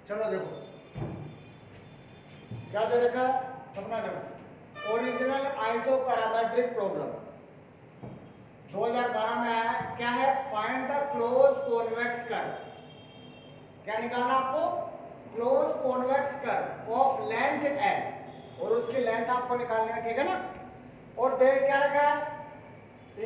चलो देखो क्या दे रखा है सपना का ओरिजिनल आइसोपैरामेट्रिक प्रॉब्लम 2012 में आया है। क्या है? Find the close convex curve. क्या निकालना आपको? Close convex curve of length L और उसकी लेंथ आपको निकालनी है, ठीक है ना। और देख क्या रखा है?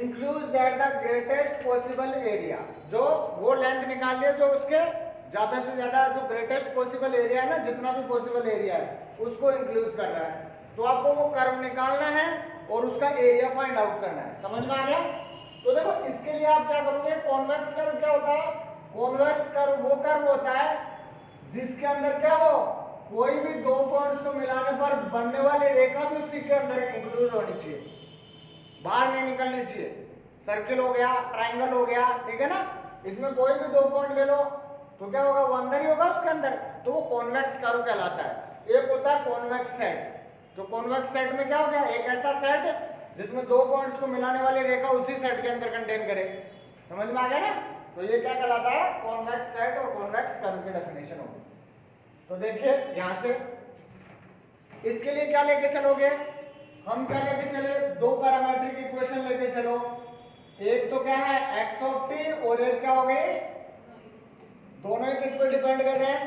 Include that the greatest possible area, जो वो लेंथ निकाल लिया जो उसके ज्यादा से ज्यादा जो ग्रेटेस्ट पॉसिबल एरिया है ना, जितना भी पॉसिबल एरिया है उसको इंक्लूड कर रहा है। तो आपको वो कर्व निकालना है और उसका एरिया फाइंड आउट करना है। समझ में आ गया? तो देखो इसके लिए आप क्या करोगे, कॉन्वेक्स कर्व क्या होता है? कॉन्वेक्स कर्व वो कर्व होता है जिसके अंदर क्या हो, कोई भी दो पॉइंट्स को मिलाने पर बनने वाली रेखा भी उसी के अंदर इंक्लूड होनी चाहिए, बाहर नहीं निकलनी चाहिए। सर्किल हो गया, ट्रायंगल हो गया, ठीक है ना। इसमें कोई भी दो पॉइंट ले लो तो क्या होगा, वो अंदर ही होगा उसके अंदर, तो वो कॉन्वेक्स कर्व कहलाता है। एक होता है कॉन्वेक्स सेट। तो कॉन्वेक्स सेट में क्या हो गया, एक ऐसा सेट जिसमें दो पॉइंट्स को मिलाने वाली रेखा उसी सेट के अंदर कंटेन करे। समझ में आ गया ना? तो ये क्या कहलाता है, कॉन्वेक्स सेट और कॉन्वेक्स कर्व की डेफिनेशन होगी। तो देखिए यहां से इसके लिए क्या लेके चलोगे, हम क्या लेके चले, दो पैरामीट्रिक इक्वेशन लेके चलो। एक तो क्या है x ऑफ t और एक क्या हो गई, दोनों ही किस पर डिपेंड कर रहे हैं,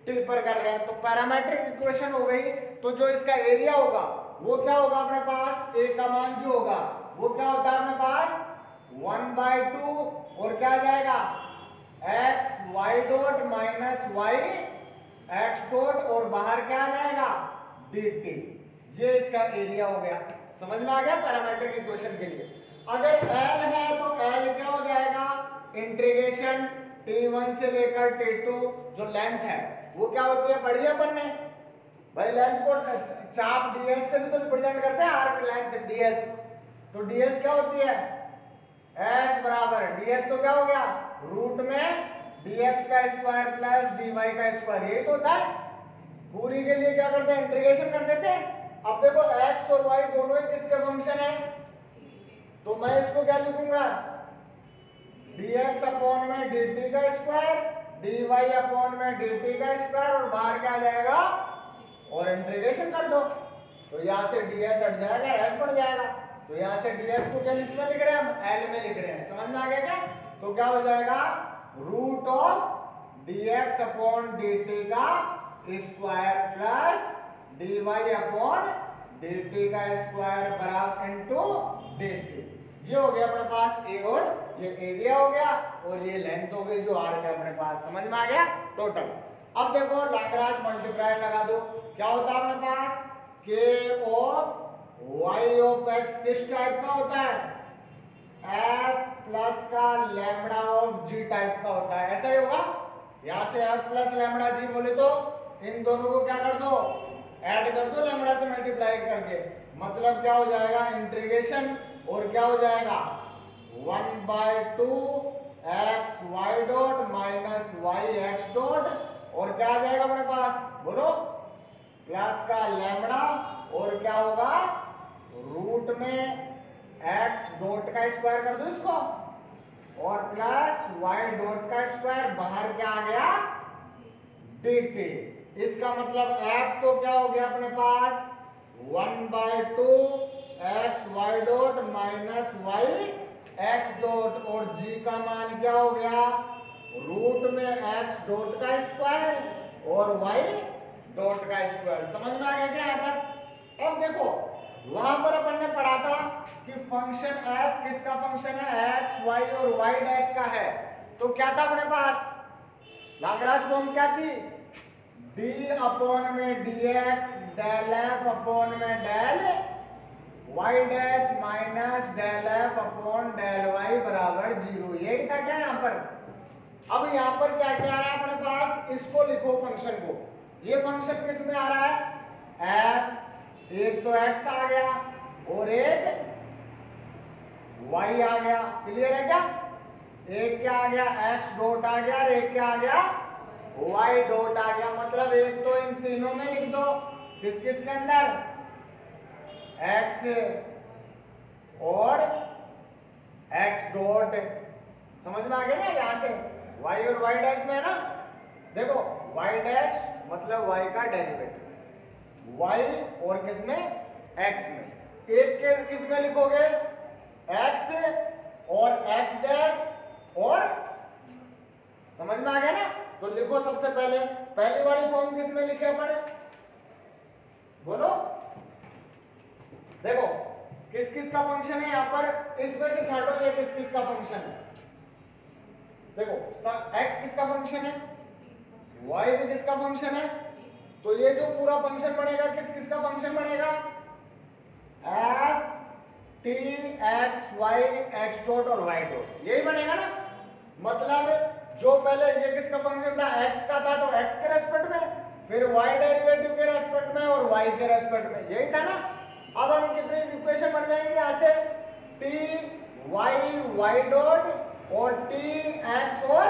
t पर कर रहे हैं। तो पैरामीट्रिक इक्वेशन हो गई। तो जो इसका एरिया होगा वो क्या होगा अपने पास, a का मान जो होगा वो क्या होता है अपने पास 1/2 और क्या आ जाएगा x y dot minus y x dot और बाहर क्या आ जाएगा dt। ये इसका एरिया हो गया। समझ में आ गया पैरामीट्रिक इक्वेशन के लिए। अगर L है तो L क्या हो जाएगा, इंटीग्रेशन T1 से लेकर T2 जो लेंथ है वो क्या होती है, पढ़ी है अपन ने भाई, लेंथ को चाप ds से भी तो रिप्रेजेंट करते हैं, आर्क लेंथ ds। तो ds क्या होती है, s बराबर ds तो क्या हो गया रूट में dx का स्क्वायर प्लस dy का स्क्वायर, यही तो होता है। पूरी के लिए क्या करते हैं, इंटीग्रेशन कर देते हैं। अब देखो x और y दोनों ही किसके फंक्शन है, तो मैं इसको क्या लिखूंगा dx अपॉन में dt का स्क्वायर, dy अपॉन में dt का स्क्वायर और बाहर क्या आ जाएगा और इंटीग्रेशन कर दो। तो यहाँ से ds हट जाएगा, s बढ़ जाएगा। तो यहाँ से ds को क्या में लिख रहे हैं हम, l में लिख रहे हैं। समझ में आ गया क्या? तो क्या हो जाएगा root of dx upon dt का square plus dy upon dt का स्क्वायर बराबर इनटू dt। ये हो गया अपने पास a और ये एरिया हो गया और ये लेंथ हो गई जो आर्क है अपने पास। समझ में आ गया टोटल। अब देखो लैग्रांज मल्टीप्लायर लगा दो। क्या होता है अपने पास, k of y of x किस टाइप का होता है, f प्लस का लैम्बडा ऑफ g टाइप का होता है। ऐसा ही होगा, यहां से f प्लस लैम्बडा g बोले तो इन दोनों को क्या कर दो, ऐड कर दो लैम्बडा से मल्टीप्लाई करके। मतलब क्या हो जाएगा इंटीग्रेशन और क्या हो जाएगा 1/2 x y dot minus y x dot और क्या आ जाएगा अपने पास, बोलो प्लस का लैम्बडा और क्या होगा रूट में x डॉट का स्क्वायर कर दो इसको और प्लस y डॉट का स्क्वायर, बाहर क्या आ गया dt। इसका मतलब f तो क्या हो गया अपने पास 1/2 x y dot minus y x dot और g का मान क्या हो गया रूट में x डॉट का स्क्वायर और y डॉट का स्क्वायर। समझ में आ गया क्या यहाँ तक? अब देखो वहां पर अपन ने पढ़ा था कि फंक्शन f किसका फंक्शन है, x y और y डैश का है। तो क्या था अपने पास लाग्रांज फॉर्म क्या थी, d अपॉन में dx डेल f अपॉन में del y dash minus del f upon del y बराबर 0। यही था क्या यहाँ पर? अब यहाँ पर क्या क्या आ रहा है अपने पास, इसको लिखो फंक्शन को। ये फंक्शन किस में आ रहा है f, एक तो x आ गया और एक y आ गया। क्लियर है क्या? एक क्या आ गया x डॉट आ गया और एक क्या आ गया y डॉट आ गया। मतलब एक तो इन तीनों में लिख दो, किस किस के अंदर x और x डॉट। समझ में आ गया ना, यहां से y और y डैश में है ना। देखो वाई डैश मतलब वाई का डेरिवेटिव, वाई और किस में, एक्स में। एक के किस में लिखोगे, एक्स और एक्स डैश, और समझ में आ गया ना। तो लिखो सबसे पहले पहली वाली फॉर्म किस में लिखे अपन, बोलो। देखो किस किस का फंक्शन है यहाँ पर, इसमें से छाटो ये किस किस का फंक्शन है। देखो x किसका फंक्शन है, y भी किसका फंक्शन है, तो ये जो पूरा फंक्शन बनेगा किस किसका फंक्शन बनेगा, f t x y x dot और y डॉट, यही बनेगा ना। मतलब जो पहले ये किसका फंक्शन था, x का था, तो x के रेस्पेक्ट में, फिर y डेरिवेटिव के रेस्पेक्ट में और y के रेस्पेक्ट में, यही था ना। अब हम कितनी इक्वेशन बन जाएंगे यहाँ से, t y y डॉट और टी एक्स और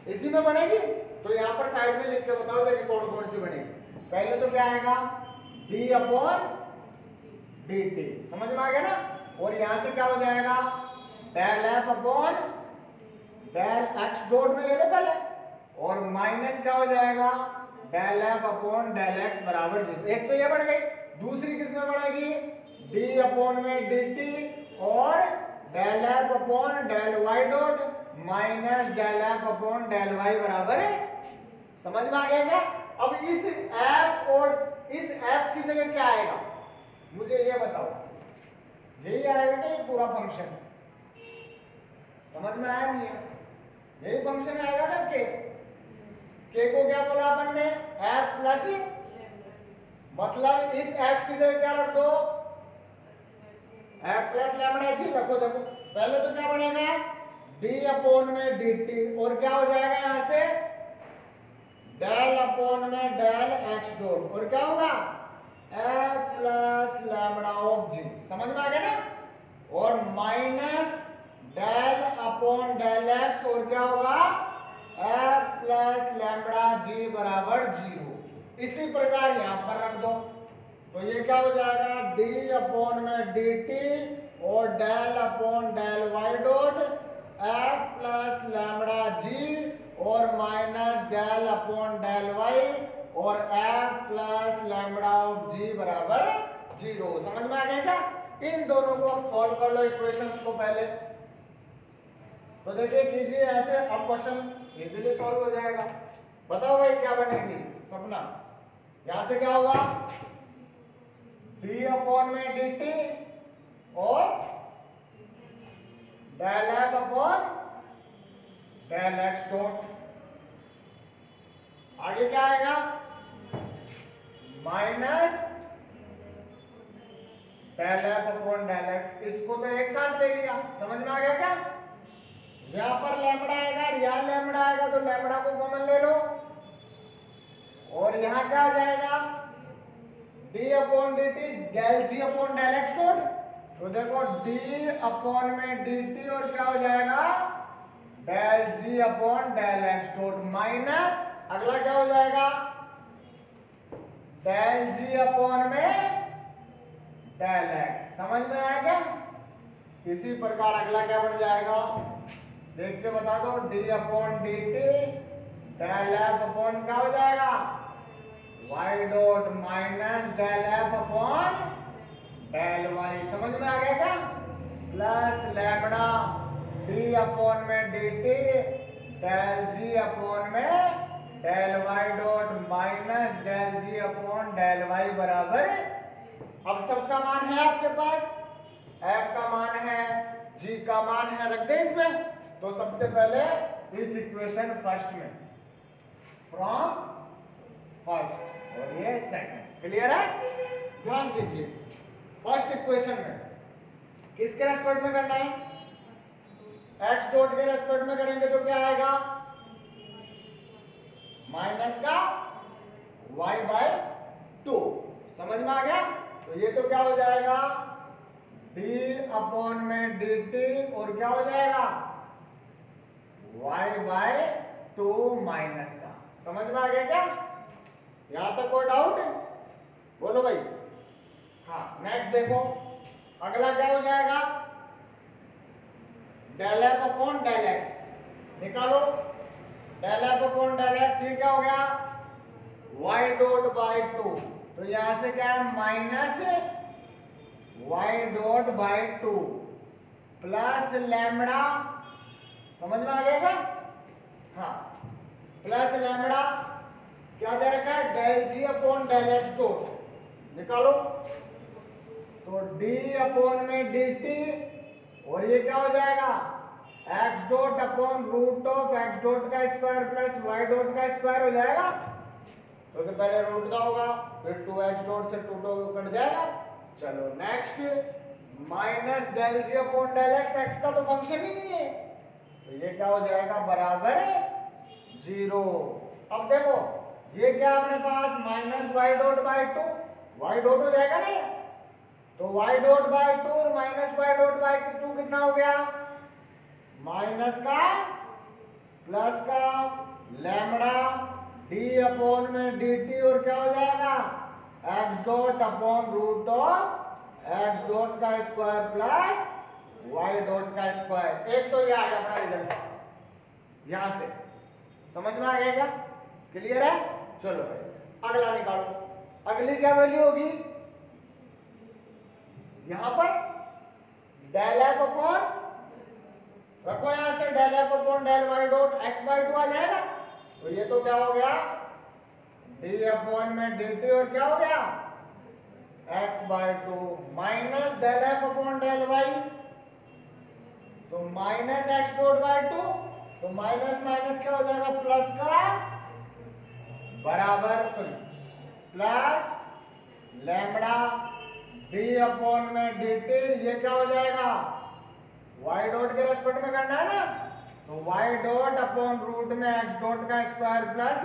इसी में बनेगी। तो यहाँ पर साइड में लिख के बताओ देखिए कौन कौन सी बनेगी। पहले तो क्या आएगा, डी अपॉन डी टी, समझ में आ गया ना। और यहाँ से क्या हो जाएगा, del F upon del x dot में ले ले पहले, और माइनस क्या हो जाएगा, del F upon del X बराबर 0। एक तो ये बन गई, दूसरी किसमें बनेगी, डी अपॉन में डी टी और del F upon del Y dot minus del F upon del Y बराबर है। समझ में आ गया क्या। अब इस एफ और इस एफ की जगह क्या आएगा, मुझे ये बताओ, यही आएगा क्या ये पूरा फंक्शन, समझ में आया नहीं है, यही फंक्शन आएगा ना। के को क्या बोला अपन ने, एफ प्लस, मतलब इस एफ की जगह क्या रख दो, एफ प्लस लैम्बडा जी रखो। देखो पहले तो क्या बनेगा, डी अपॉन में डी टी, और क्या हो जाएगा यहाँ से, डेल अपॉन में डेल एक्स डॉट, और क्या होगा, f plus lambda of g, समझ में आ गया ना। और minus del upon del x, और क्या होगा, एफ प्लस लैम्बडा जी बराबर 0। इसी प्रकार यहाँ पर रख दो, तो ये क्या हो जाएगा, डी अपॉन में डी टी और del upon del Y dot f plus lambda g और minus del upon del y और f plus lambda of g बराबर 0। समझ में आ गया क्या। इन दोनों को अब सॉल्व कर लो इक्वेशंस को पहले। तो देखिए कीजिए ऐसे, अब क्वेश्चन इजीली सॉल्व हो जाएगा। बताओ भाई क्या बनेगी सपना, यहां से क्या होगा, डी अपॉन में डी टी और del F upon del x dot, आगे क्या आएगा, minus del F upon del x. इसको तो एक साथ ले लिया, समझ में आ गया क्या। यहां पर लैम्बडा आएगा, यहाँ लैम्बडा आएगा, तो लैम्बडा को कॉमन ले लो, और यहां क्या आ जाएगा, d upon d t del g upon del x dot. तो देखो डी अपॉन में डी टी और क्या हो जाएगा, del g upon del x dot minus अगला क्या हो जाएगा, डेल जी अपॉन में डेल एक्स। समझ में आया क्या। इसी प्रकार अगला क्या बन जाएगा, देख के बता दो, d upon d t del F upon क्या हो जाएगा, y dot minus del F upon del y. समझ में आ गया क्या, प्लस लैम्बडा डी अपॉन में D t del g upon में del Y dot minus del g upon del Y बराबर। अब सबका मान है आपके पास, f का मान है, g का मान है, रख दे इसमें। तो सबसे पहले इस इक्वेशन फर्स्ट में, फ्रॉम फर्स्ट, और ये सेकंड, क्लियर है। ध्यान दीजिए, फर्स्ट इक्वेशन में किसके रेस्पेक्ट में करना है, x डॉट के रेस्पेक्ट में करेंगे तो क्या आएगा, माइनस का y बाय 2। समझ में आ गया। तो ये तो क्या हो जाएगा, d अपॉन में dt और क्या हो जाएगा, y बाय 2 माइनस का। समझ में आ गया क्या, यहां तक कोई डाउट, बोलो भाई। हाँ नेक्स्ट देखो, अगला क्या हो जाएगा, del F upon del x निकालो। Del F upon del x, ये क्या हो गया वाई डॉट बाई टू। तो यहां से क्या है minus y dot by two plus lambda, समझ में आ गया क्या? हाँ, प्लस लैम्बडा क्या दे रखा है del g upon del x dot, निकालो। तो डी अपॉन में डी टी, और ये क्या हो जाएगा x dot upon root of x dot का स्क्वायर प्लस वाई डॉट का स्क्वायर हो जाएगा, क्योंकि पहले रूट का होगा, फिर 2x डॉट से 2 कट जाएगा। चलो next minus del g upon del x, x का तो फंक्शन ही नहीं है, तो ये क्या हो जाएगा बराबर 0। अब देखो ये क्या अपने पास minus y dot by two, y dot हो जाएगा ना, तो वाई डॉट बाई टू और minus y dot by two कितना हो गया माइनस का प्लस का लैम्बडा डी अपॉन में डी टी, और क्या हो जाएगा x dot upon root of x dot का स्क्वायर प्लस वाई डॉट का स्क्वायर। एक तो ये आ गया अपना रिजल्ट, यहां से समझ में आ गया क्या? क्लियर है? चलो भाई अगला निकालो। अगली क्या वैल्यू होगी यहां पर डेल एफ अपॉन, रखो यहां से del F upon del Y dot x by two आ जाएगा, तो ये तो क्या हो गया डी अपॉन में डी टी, और क्या हो गया x by two minus del F upon del y, तो minus x dot by two, तो माइनस माइनस क्या हो जाएगा प्लस का बराबर, sorry plus lambda d upon में डी टी, ये क्या हो जाएगा वाई डॉट के रेस्पेक्ट में करना है ना, तो वाई डॉट अपॉन रूट में एक्स डॉट का स्क्वायर प्लस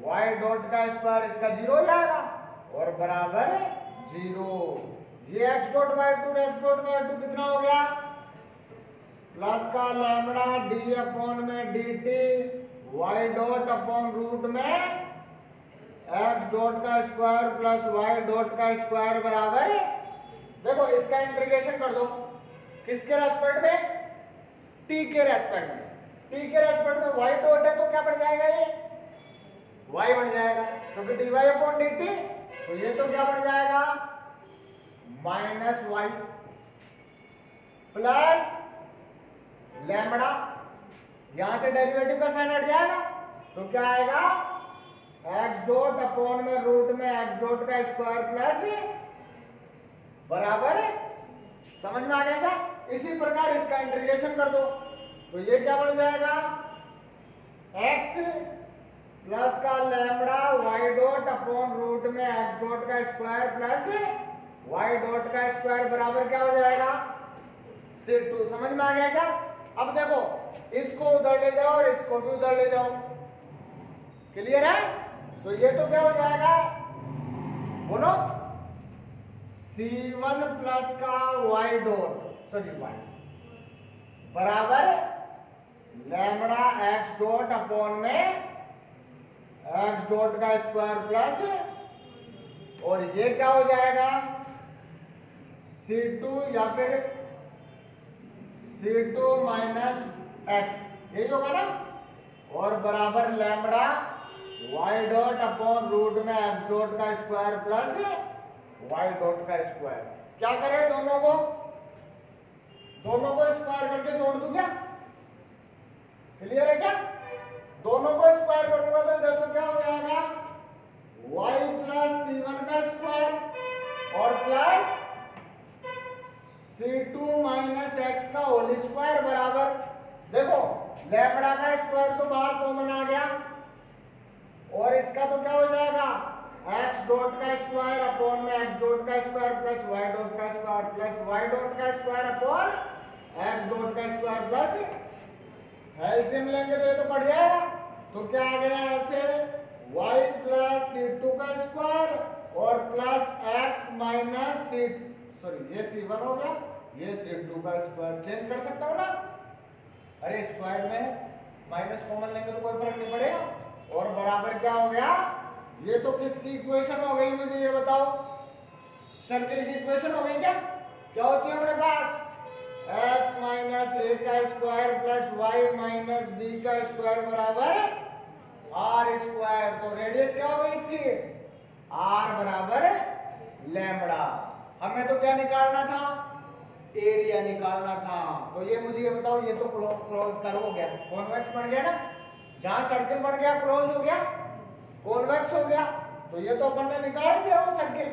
वाई डॉट का स्क्वायर, इसका 0 हो जाएगा और बराबर 0। ये x dot by two x dot by two कितना हो गया प्लस का लैम्बडा डी अपॉन में D t y dot upon root में एक्स डॉट का स्क्वायर प्लस वाई डॉट का स्क्वायर बराबर, देखो इसका इंटीग्रेशन कर दो किसके रेस्पेक्ट में टी के रेस्पेक्ट में, टी के रेस्पेक्ट में वाई डॉट है तो क्या बन जाएगा ये y बन जाएगा, क्योंकि d y upon d t, तो ये तो क्या बन जाएगा माइनस वाई प्लस लैम्बडा, यहां से डेरिवेटिव का साइन हट जाएगा, तो क्या आएगा एक्स डॉट अपॉन में रूट में एक्स डॉट का स्क्वायर प्लस बराबर, समझ में आ गया क्या? इसी प्रकार इसका इंटीग्रेशन कर दो, तो ये क्या बन जाएगा x प्लस का lambda y dot upon root में एक्स डॉट का स्क्वायर प्लस वाई डॉट का स्क्वायर बराबर क्या हो जाएगा सिर 2। समझ में आ गया क्या? अब देखो इसको उधर ले जाओ और इसको भी उधर ले जाओ, क्लियर है? तो ये तो क्या हो जाएगा बोलो C1 प्लस का वाई डॉट, सॉरी वाई बराबर लैम्बडा एक्स डॉट अपॉन में एक्स डॉट का स्क्वायर प्लस, और ये क्या हो जाएगा C2 या फिर C2 माइनस एक्स, यही होगा ना, और बराबर lambda y dot upon root में एक्स डॉट का स्क्वायर प्लस वाई डॉट का स्क्वायर। क्या करें दोनों को स्क्वायर करके जोड़ दूं क्या? क्लियर है क्या? दोनों को स्क्वायर करूंगा तो इधर तो क्या हो जाएगा y प्लस C1 का स्क्वायर और प्लस C2 माइनस एक्स का होल स्क्वायर बराबर, देखो लैम्बडा का स्क्वायर तो बाहर कॉमन आ गया, और इसका तो क्या हो जाएगा x डॉट का स्क्वायर अपॉन में x डॉट का स्क्वायर प्लस y डॉट का स्क्वायर प्लस y डॉट का स्क्वायर अपॉन x डॉट का स्क्वायर प्लस एलसीएम लेंगे तो ये तो पड़ जाएगा, तो क्या आ गया ऐसे y प्लस C2 का स्क्वायर और plus x minus C, sorry ये C1 हो गया, ये C2 का स्क्वायर चेंज कर सकता हूँ ना, अरे स्क्वायर में माइनस कॉमन लेंगे तो कोई फर्क नहीं पड़ेगा, और बराबर क्या हो गया, ये तो किसकी इक्वेशन हो गई मुझे ये बताओ, सर्किल की इक्वेशन हो गई क्या? क्या होती है अपने पास x माइनस ए का square plus y minus b का स्क्वायर बराबर आर स्क्वायर। तो रेडियस क्या होगी इसकी, r बराबर लैम्बडा। हमें तो क्या निकालना था, एरिया निकालना था। तो ये मुझे ये बताओ, ये तो क्लोज कर्व हो गया, कॉन्वेक्स बन गया ना, जहां सर्किल बन गया क्लोज हो गया, कॉन्वेक्स हो गया। तो ये तो अपन ने निकाल दिया वो सर्किल।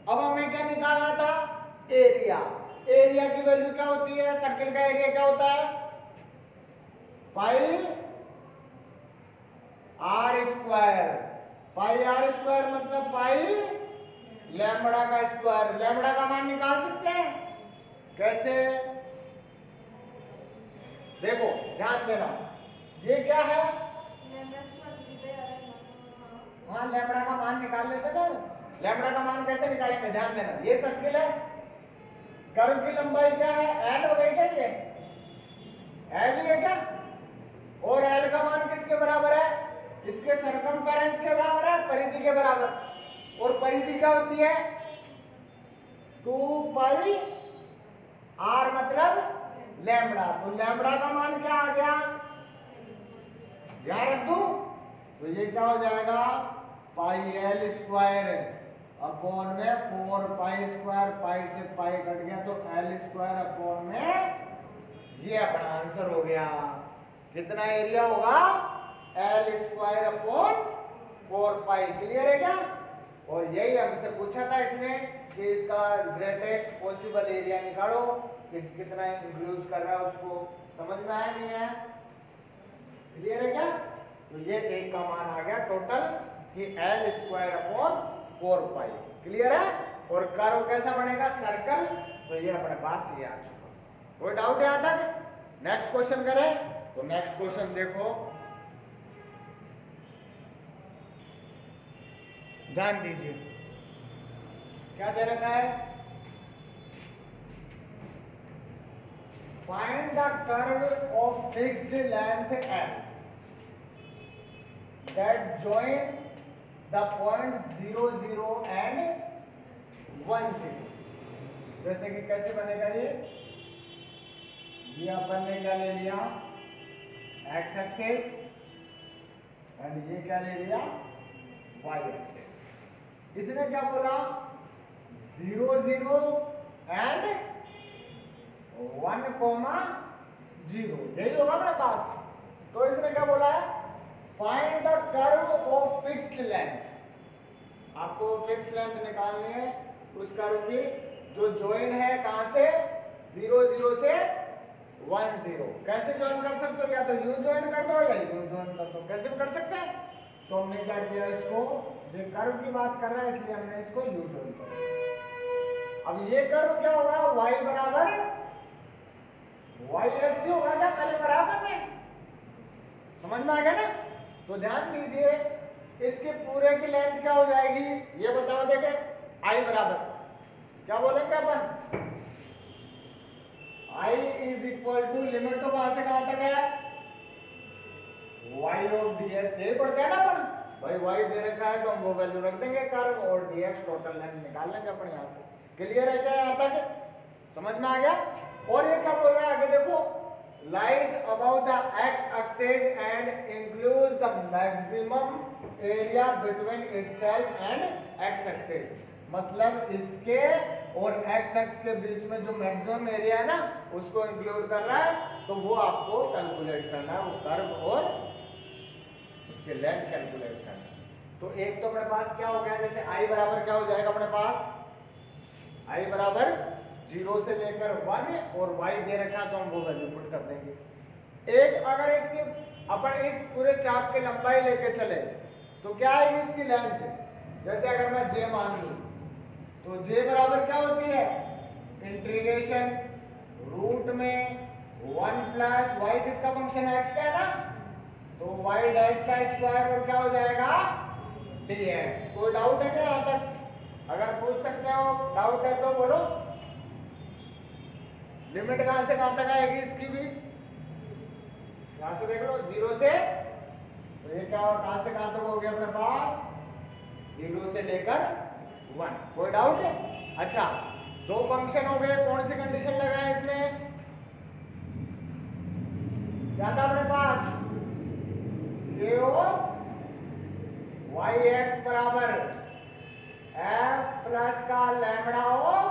अब हमें क्या निकालना था, एरिया। एरिया की वैल्यू क्या होती है, सर्किल का एरिया क्या होता है, pi r square. Pi r square मतलब पाई लैम्बडा का स्क्वायर। लैम्बडा का मान निकाल सकते हैं कैसे, देखो ध्यान देना, ये क्या है, हाँ लैम्बडा का मान निकाल लेते ना। लैम्बडा का मान कैसे निकालेंगे, ध्यान देना, ये सर्किल है, कर्व की लंबाई क्या है, एल हो गई क्या, ये एल ही है क्या, और एल का मान किसके बराबर है, इसके सरकमफेरेंस के बराबर है, परिधि के बराबर। और परिधि क्या होती है, 2 पाई आर मतलब लैम्बडा। तो लैम्बडा का मान क्या आ गया, याद रख दूं, तो ये क्या हो जाएगा, पाई एल स्क्वायर अपॉन में 4 पाई स्क्वायर, पाई से पाई कट गया तो एल स्क्वायर अपॉन में, ये अपना आंसर हो गया। कितना एरिया होगा, एल स्क्वायर अपॉन 4 पाई। क्लियर है क्या, और यही हमसे पूछा था इसने कि इसका ग्रेटेस्ट पॉसिबल एरिया निकालो, कि कितना इंक्लूड कर रहा है उसको। समझ में आया नहीं है, क्लियर है क्या। तो ये एक का मान आ गया टोटल कि एल स्क्वायर अपॉन 4 पाई। क्लियर है, और कर्व कैसा बनेगा, सर्कल। तो ये अपने पास ये आ चुका। कोई डाउट है यहां तक, नेक्स्ट क्वेश्चन करें। तो नेक्स्ट क्वेश्चन देखो, ध्यान दीजिए, क्या दे रखा है, find the curve of fixed length L that join the point 0 0 and 1 0। जैसे कि कैसे बनेगा ये अपन ने क्या ले लिया, एक्स एक्सिस, एंड ये क्या ले लिया, वाई एक्सिस। इसने क्या बोला, 0 0 एंड 1 0, यही होगा अपने पास। तो इसने क्या बोला है, find the curve of fixed length. आपको फिक्स्ड लेंथ निकालनी है उस कर्व की जो ज्वाइन है कहां से, 0 0 से 1 0। कैसे ज्वाइन कर सकते हो, या तो यू ज्वाइन कर दो या यू ज्वाइन कर दो, कैसे भी कर सकते हैं। तो हमने क्या किया, इसको, ये कर्व की बात कर रहा है इसलिए हमने इसको यू ज्वाइन कर दिया। अब ये कर्व क्या होगा, y बराबर y एक्स ही होगा क्या, पहले बराबर में, समझ में आ गया ना। तो ध्यान दीजिए, इसके पूरे की लेंथ क्या हो जाएगी, ये बताओ, देखे i बराबर क्या बोलेंगे अपन, i is equal to, limit तो कहां से कहां तक है, y ऑफ dx, यही पढ़ते हैं ना अपन भाई, y दे रखा है तो हम वो वैल्यू रख देंगे कर्व, और dx टोटल लेंथ निकाल लेंगे अपन यहां से। क्लियर है क्या यहां तक, समझ में आ गया। और ये क्या बोल रहा है आगे देखो, lies above the x axis and includes the maximum area between itself and x axis। मतलब इसके और x एक्स के बीच में जो मैक्सिमम एरिया है ना उसको इंक्लूड कर रहा है, तो वो आपको कैलकुलेट करना है, वो कर्व और उसके लेंथ कैलकुलेट करना है। तो एक तो अपने पास क्या हो गया, जैसे i बराबर क्या हो जाएगा अपने पास, i बराबर 0 से लेकर 1, और y दे रखा है तो हम वो वैल्यू पुट कर देंगे। एक अगर इसकी अपन इस पूरे चाप की लंबाई लेके चले तो क्या आएगी इसकी लेंथ, जैसे अगर मैं j मान लूं तो j बराबर क्या होती है, इंटीग्रेशन रूट में 1 प्लस y किसका फंक्शन है, x का है ना, तो y डैश का स्क्वायर और क्या हो जाएगा dx। कोई डाउट है क्या यहां तक, अगर पूछ सकते हो, डाउट है तो बोलो। लिमिट कहां से कहां तक आएगी इसकी भी, यहां से देख लो 0 से, तो ये क्या होगा, कहां से कहां तक हो गया अपने पास, 0 से लेकर 1। कोई डाउट है। अच्छा, दो फंक्शन हो गए, कौन सी कंडीशन लगाए इसमें, क्या था अपने पास k ऑफ yx बराबर f प्लस का लैम्बडा ऑफ,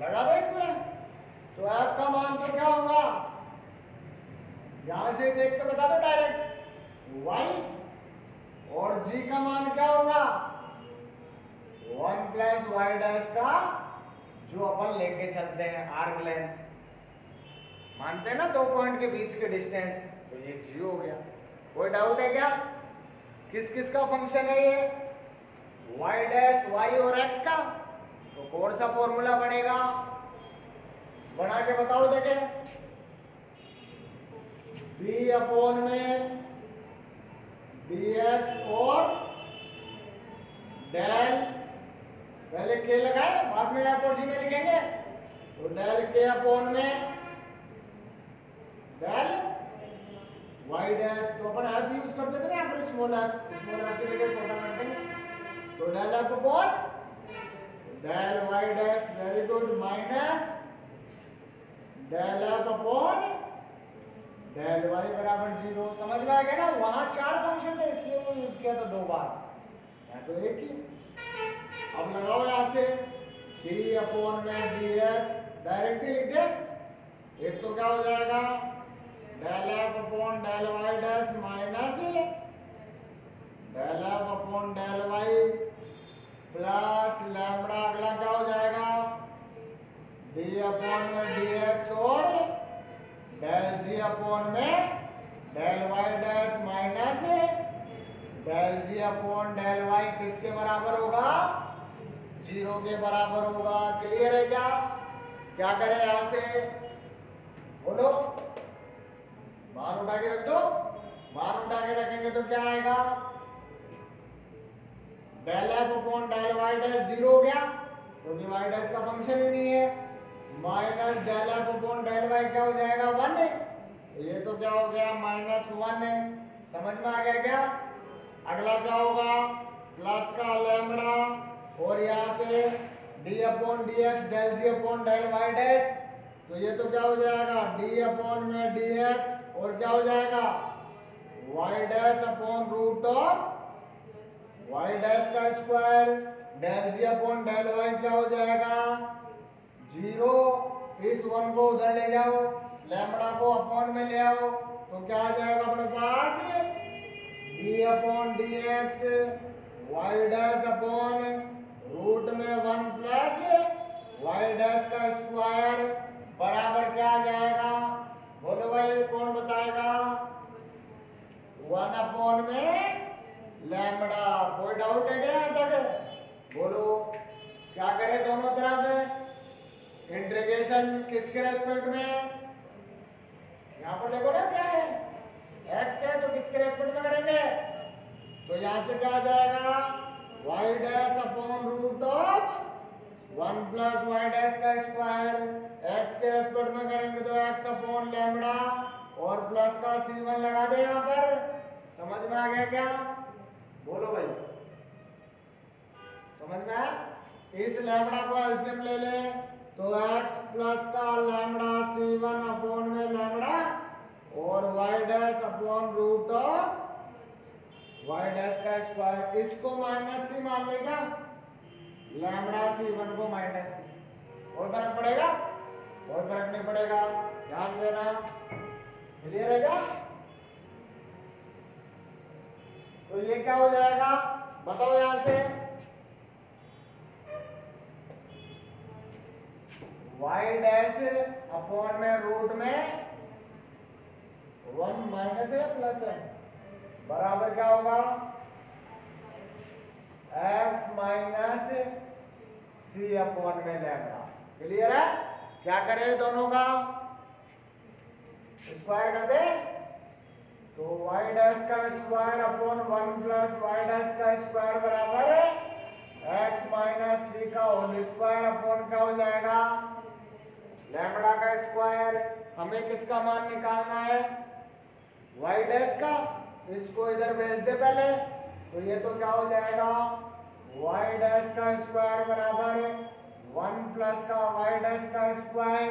लगा दो इसमें, तो f का मान तो क्या होगा, यहां से देख के बता दो डायरेक्ट, y, और g का मान क्या होगा 1 प्लस वाई डैश का जो अपन लेके चलते हैं आर्क लेंथ, मानते हैं ना दो पॉइंट के बीच के डिस्टेंस, तो ये g हो गया। कोई डाउट है क्या, किस किस का फंक्शन है ये, y डैश y और x का, तो कौन सा फॉर्मूला बनेगा, बना के बताओ देखे, b अपॉन में dx और डेल, पहले k लगाए बाद में f और g में लिखेंगे, तो डेल k अपॉन में डेल y डैश, तो अपन f यूज करते थे ना यहाँ पर, स्मॉल f की जगह छोटा करते हैं, तो del f upon del y dash, very good, minus del f upon del y बराबर 0। समझ में आ गया ना, वहां चार फंक्शन थे इसलिए वो यूज किया था दो बार, यहाँ तो एक ही। अब लगाओ यहाँ से d अपॉन में dx, डायरेक्टली लिख दे, एक तो क्या हो जाएगा del f upon del y dash minus del f upon del y plus lambda, अगला क्या हो जाएगा d अपॉन में dx और डेल g अपॉन में del y dash minus del g upon del y किसके बराबर होगा 0 के बराबर होगा। क्लियर है क्या, क्या करें यहां से बोलो, मान उठा के रख दो, मान उठा के रखेंगे तो क्या आएगा del f upon del y dash 0 हो गया क्योंकि y डैश का फंक्शन ही नहीं है, minus del f upon del y क्या हो जाएगा 1, ये तो क्या हो गया -1, समझ में आ गया क्या। अगला क्या होगा प्लस का लैम्बडा और यहाँ से d upon dx del g upon del y dash, तो ये तो क्या हो जाएगा d अपॉन में dx और क्या हो जाएगा y dash upon root of y dash का square, del g upon del y क्या हो जाएगा 0, इस 1 को उधर ले जाओ, लैम्बडा को अपॉन में ले आओ, तो क्या आ जाएगा अपने पास d upon dx y dash upon root में 1 प्लस y डैश का स्क्वायर बराबर क्या आ जाएगा, बोलो भाई कौन बताएगा 1 अपॉन में लैम्बडा। कोई डाउट है क्या यहाँ तक, बोलो क्या करें दोनों तरफ इंटीग्रेशन किसके रेस्पेक्ट में, यहाँ पर देखो ना क्या है x है तो किसके रेस्पेक्ट में करेंगे, तो यहाँ से क्या आ जाएगा y dash upon root of 1 plus y dash का स्क्वायर, x के रेस्पेक्ट में करेंगे तो x अपॉन लैम्बडा और प्लस का c1 लगा दे यहाँ पर। समझ में आ गया क्या, बोलो भाई समझ में आया। इस लैम्बडा को एलसीएम ले ले तो x प्लस का लैम्बडा c1 अपॉन में लैम्बडा और y dash upon root of y dash का स्क्वायर, इसको माइनस c मान लेगा, लैम्बडा c1 को माइनस c, और फर्क पड़ेगा, कोई फर्क नहीं पड़ेगा, ध्यान देना। क्लियर है क्या, तो ये क्या हो जाएगा बताओ यहां से y डैश अपॉन में रूट में 1 माइनस है प्लस है बराबर क्या होगा x माइनस c अपॉन में लैम्बडा। क्लियर है, क्या करें दोनों का स्क्वायर कर दे तो y डैश का square upon 1 plus y dash का स्क्वायर बराबर x माइनस c का होल स्क्वायर अपॉन क्या हो जाएगा लैम्बडा का स्क्वायर। हमें किसका मान निकालना है y डैश का, इसको इधर भेज दे पहले, तो ये तो क्या हो जाएगा y डैश का स्क्वायर बराबर 1 प्लस का y डैश का स्क्वायर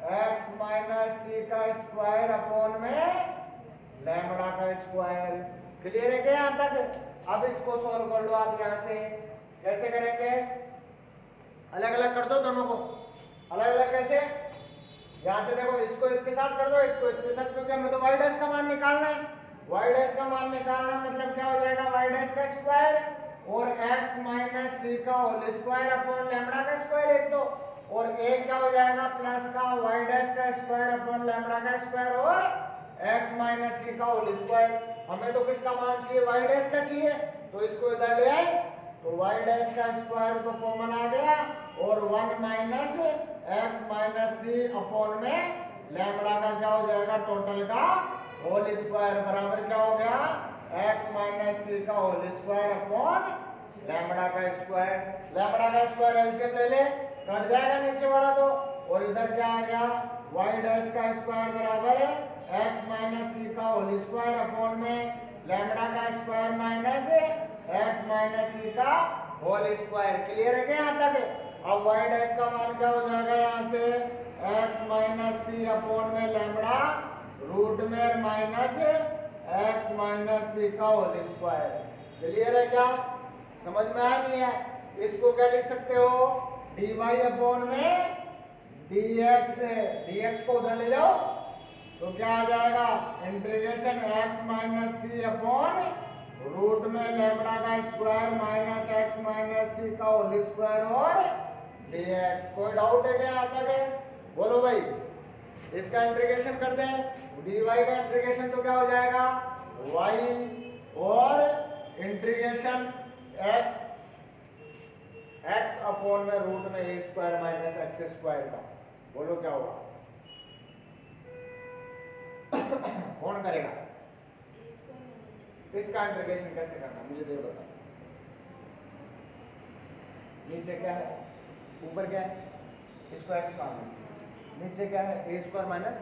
एक्स माइनस सी का स्क्वायर अपॉन में लैम्बडा का स्क्वायर। क्लियर है क्या यहाँ तक? अब इसको सॉल्व कर लो आप यहाँ से। कैसे करेंगे? अलग अलग कर दो दोनों को। अलग अलग कैसे? यहाँ से देखो, इसको इसके साथ कर दो, इसको इसके साथ, क्योंकि हमें तो वाई डैश का मान निकालना है। वाई डैश का मान निकालना मतलब क्या हो जाएगा? वाई डैश का स्क्वायर और एक्स माइनस सी का होल स्क्वायर अपॉन लैम्बडा का स्क्वायर एक तो, और एक क्या हो जाएगा? प्लस का वाई डैश का स्क्वायर अपॉन लैम्बडा का स्क्वायर और एक्स माइनस सी का होल स्क्वायर। हमें तो किसका मान चाहिए? वाई डैश का चाहिए, तो इसको इधर ले आए तो वाई डैश का स्क्वायर तो कॉमन आ गया और 1 माइनस एक्स माइनस सी अपॉन में लैम्बडा का क्या हो जाएगा? टोटल का होल स्क्वायर बराबर क्या हो गया? एक्स माइनस सी का होल स्क्वायर अपॉन लैम्बडा का स्क्वायर। लैम्बडा का स्क्वायर एलसीएम ले ले, कट जाएगा नीचे वाला तो, और इधर क्या आ गया? वाई डैश का स्क्वायर बराबर है एक्स माइनस सी का होल स्क्वायर अपॉन में लैम्बडा का square minus x minus c का होल स्क्वायर। क्लियर है क्या यहाँ तक? अब वाई डैश का मान क्या हो जाएगा यहाँ से? एक्स माइनस सी अपॉन में लैम्बडा रूट में माइनस एक्स माइनस सी का होल स्क्वायर। क्लियर है क्या? समझ में आ नहीं है? इसको क्या लिख सकते हो? डी वाई अपॉन में डी एक्स। डी एक्स को उधर ले जाओ तो क्या आ जाएगा? इंटीग्रेशन एक्स माइनस सी अपॉन रूट में लैम्बडा का square minus x minus c का होल स्क्वायर और dx। कोई डाउट है क्या आता है? बोलो भाई। इसका इंटीग्रेशन करते हैं, dy का इंटीग्रेशन तो क्या हो जाएगा? y और इंटीग्रेशन x अपॉन में रूट में a square minus x square का। बोलो क्या होगा? कौन करेगा? इसका इंटीग्रेशन कैसे करना मुझे दे बता। नीचे क्या है? ऊपर क्या है? इसको x मान लो, नीचे क्या है? a स्क्वायर माइनस,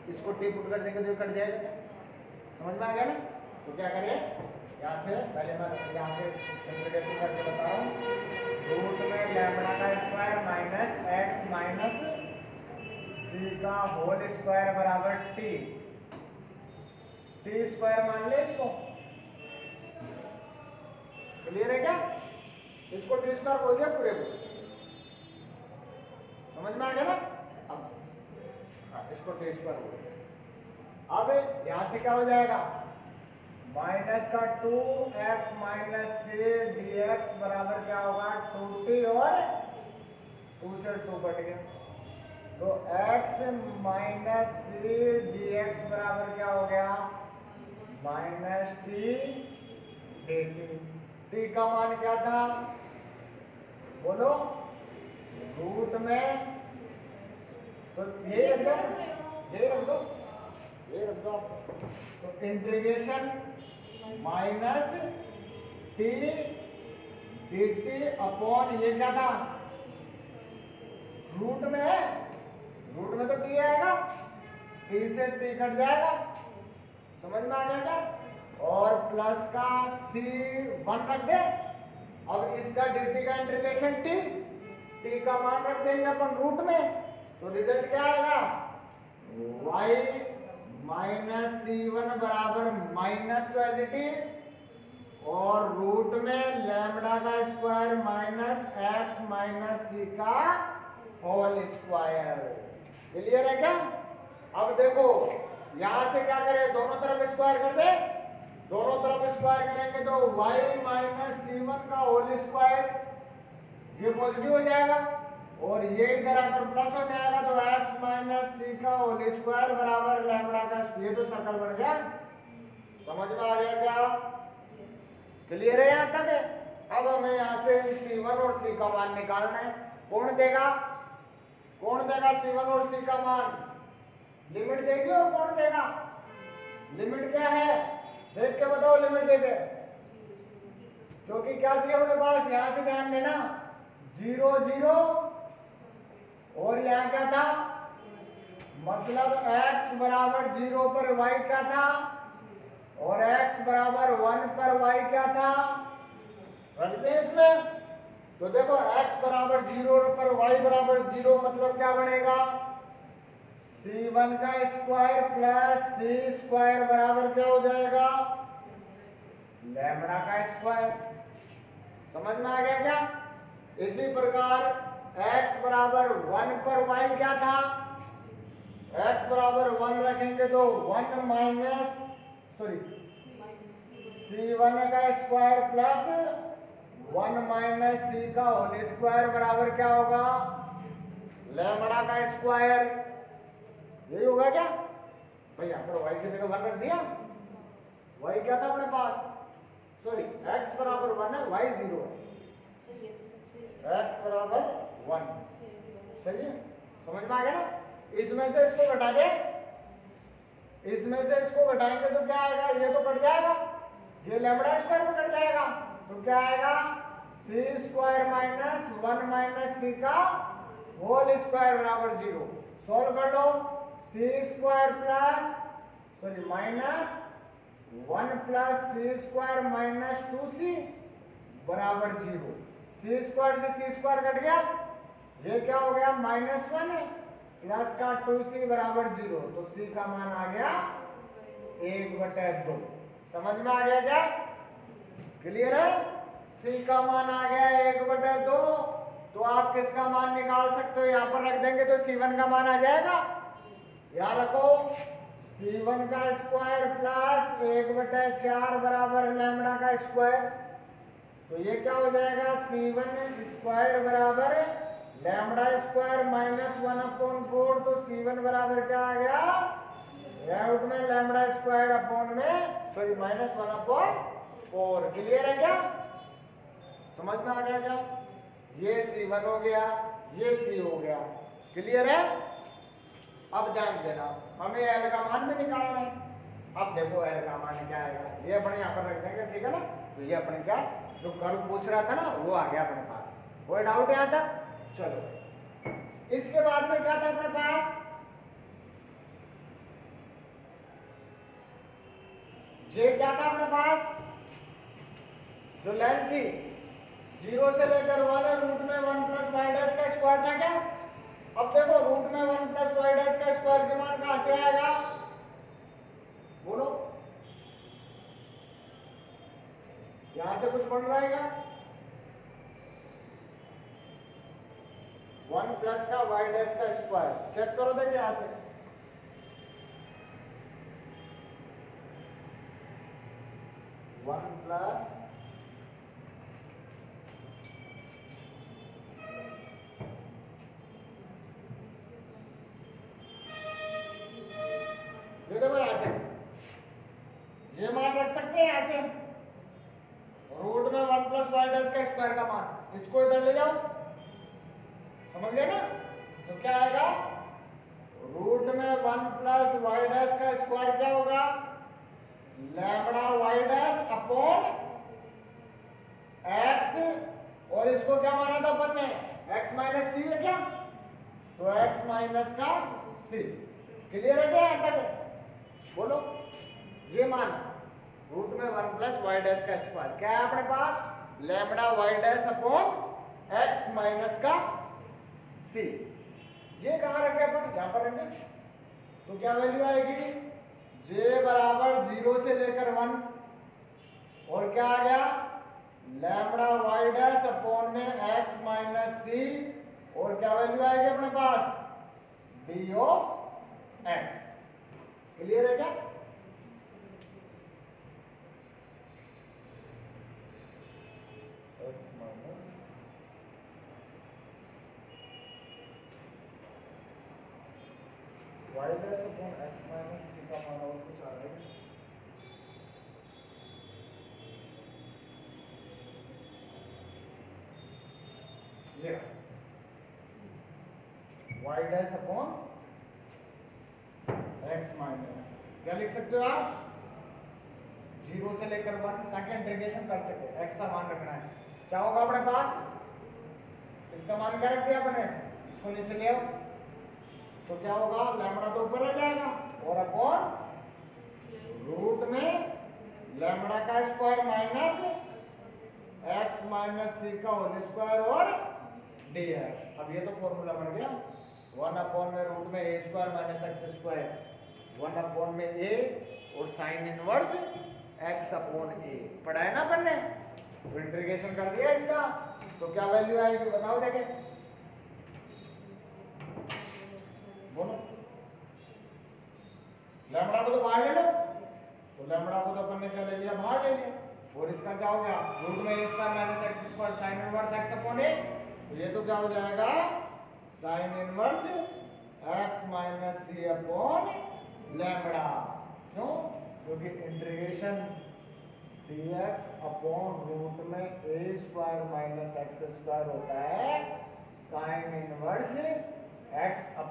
इसको टी पुट कर देंगे तो कट जाएगा क्या? समझ में आ गया ना? तो क्या करें? यहाँ से पहले मैं यहाँ से इंटीग्रेशन करके बता रहा हूँ। रूट में लैम्बडा का square minus x minus c का होल स्क्वायर बराबर टी। टी स्क्वायर मान ले इसको। क्लियर है क्या? इसको टी स्क्वायर बोल दिया पूरे को। समझ में आ गया ना? अब इसको टी स्क्वायर बोल दिया। अब यहां से क्या हो जाएगा? माइनस का 2x माइनस सी dx बराबर क्या होगा? 2t और 2 से 2 कट गया तो x माइनस सी dx बराबर क्या हो गया? Minus T dt। टी का मान क्या था? बोलो। रूट में तो ये रख दो, ये रख दो, ये रख दो। तो integration minus T dt upon ये क्या था? रूट में है, रूट में तो टी आएगा, टी से टी कट जाएगा। समझ में आ गया क्या? और प्लस का c1 रख दे। अब इसका dt का इंटीग्रेशन t का मान रख देंगे अपन रूट में, तो रिजल्ट क्या आएगा? y माइनस c1 बराबर minus two as it is और रूट में लैम्बडा का square minus x minus c का होल स्क्वायर। क्लियर है क्या? अब देखो यहां से क्या करें? दोनों तरफ स्क्वायर कर दे। दोनों तरफ स्क्वायर करेंगे तो y माइनस c1 का होल स्क्वायर ये पॉजिटिव हो जाएगा और ये इधर आकर प्लस हो जाएगा तो x माइनस सी का होल स्क्वायर बराबर लैम्बडा का। ये तो सर्कल बन गया। समझ में आ गया क्या? क्लियर है यहाँ तक? अब हमें यहाँ से c1 और c का मान निकालना है। कौन देगा? कौन देगा c1 और c का मान? लिमिट देगी और कौन देगा? लिमिट क्या है? देख के बताओ लिमिट दे दे। क्योंकि क्या थी अपने पास? यहां से ध्यान देना 0 0 और यहाँ क्या था? मतलब x बराबर 0 पर y क्या था और x बराबर 1 पर y क्या था? रखते हैं इसमें। तो देखो x बराबर 0 पर y बराबर 0 मतलब क्या बनेगा? C1 का स्क्वायर प्लस C स्क्वायर बराबर क्या हो जाएगा? लैम्बडा का स्क्वायर। समझ में आ गया क्या? इसी प्रकार x बराबर 1 पर y क्या था? x बराबर 1 रखेंगे तो 1 माइनस C1 का स्क्वायर प्लस 1 माइनस C का होल स्क्वायर बराबर क्या होगा? लैम्बडा का स्क्वायर। यही होगा क्या भाई? यहाँ पर y की जगह 1 रख दिया। y क्या था अपने पास? x बराबर 1 है, y 0 है। x बराबर 1। चलिए समझ में आ गया ना? इसमें से इसको घटा दे, इसमें से इसको घटाएंगे तो क्या आएगा? ये तो कट जाएगा, ये लैम्बडा स्क्वायर में कट जाएगा, तो क्या आएगा? C square minus 1 minus C का होल स्क्वायर बराबर 0। सॉल्व कर लो। C square plus minus 1 plus C square minus 2C बराबर 0। C स्क्वायर से C स्क्वायर कट गया, ये क्या हो गया? -1 प्लस का 2C बराबर 0, तो C का मान आ गया 1/2। समझ में आ गया क्या? क्लियर है? C का मान आ गया 1/2। तो आप किसका मान निकाल सकते हो? यहाँ पर रख देंगे तो C1 का मान आ जाएगा। याद रखो, C1 का स्क्वायर प्लस 1/4 बराबर लैम्बडा का स्क्वायर। तो ये क्या हो जाएगा? C1 स्क्वायर बराबर लैम्बडा स्क्वायर माइनस 1/4। तो C1 बराबर क्या आ गया? रूट में लैम्बडा स्क्वायर अपॉन में माइनस 1/4। क्लियर है क्या? समझ में आ गया क्या? ये C1 हो गया, ये C हो गया। क्लियर है? अब ध्यान देना, हमें L का मान भी निकालना है। अब देखो L का मान क्या आएगा, ये अपने यहाँ पर रख देंगे, ठीक है ना? तो ये अपने क्या जो कर्व पूछ रहा था ना, वो आ गया अपने पास। कोई डाउट यहाँ तक? चलो, इसके बाद में क्या था अपने पास? जे क्या था अपने पास? जो लेंथ थी 0 से लेकर 1 रूट में 1 प्लस वाई डैश का स्क्वायर था क्या? अब देखो, रूट में 1 प्लस वाई डैश का स्क्वायर के मान कहां से आएगा? बोलो, यहां से कुछ बन रहा है क्या? 1 प्लस का वाई डैश का स्क्वायर चेक करो, देखिए यहां से 1 प्लस ये देखो यहां से ये मान रख सकते हैं, यहां से रूट में 1 प्लस वाई डैश का स्क्वायर का मान, इसको इधर ले जाओ। समझ गए ना? तो क्या आएगा? रूट में 1 प्लस वाई डैश का स्क्वायर क्या होगा? Lambda y dash upon x, और इसको क्या माना था अपन ने? x माइनस सी है क्या? तो x माइनस का c। क्लियर है क्या यहाँ तक? बोलो, ये मान रूट में 1 प्लस वाई डैश का स्क्वायर क्या है अपने पास? Lambda y dash upon x minus का c। ये कहाँ रखे अपन? यहाँ पर रखें तो क्या वैल्यू आएगी? j बराबर 0 से लेकर 1, और क्या आ गया? लैम्बडा वाई डैश अपॉन में x माइनस c, और क्या वैल्यू आएगी अपने पास? d of x। क्लियर है क्या? x minus y dash upon x minus c का मान और कुछ आ रहा है? ये y dash upon x minus, क्या लिख सकते हो आप? 0 से लेकर 1, ताकि इंटीग्रेशन कर सके। x का मान रखना है। क्या होगा अपने पास? इसका मान क्या रख दिया अपने? इसको नीचे ले आओ, तो क्या होगा? लैम्बडा तो ऊपर आ जाएगा, और अपॉन रूट में लैम्बडा का square minus x minus c का होल स्क्वायर और dx। अब ये तो फॉर्मूला बन गया। 1 में रूट में a² माइनस x², 1 में a और साइन इनवर्स x/a पढ़ा है ना पढ़ने। तो इंटीग्रेशन कर दिया इसका, तो क्या वैल्यू आएगी बताओ देखें, बोलो। लैम्बडा को तो बाहर ले लो, तो लैम्बडा को तो अपन ने क्या ले लिया, बाहर ले लिया। और इसका क्या हो गया, रूट में a² minus x² sine inverse x/a, तो ये तो क्या हो जाएगा, sine inverse x minus c upon lambda. क्यों, क्योंकि इंटीग्रेशन dx अपॉन रूट में a² माइनस x² होता है साइन इनवर्स x/a,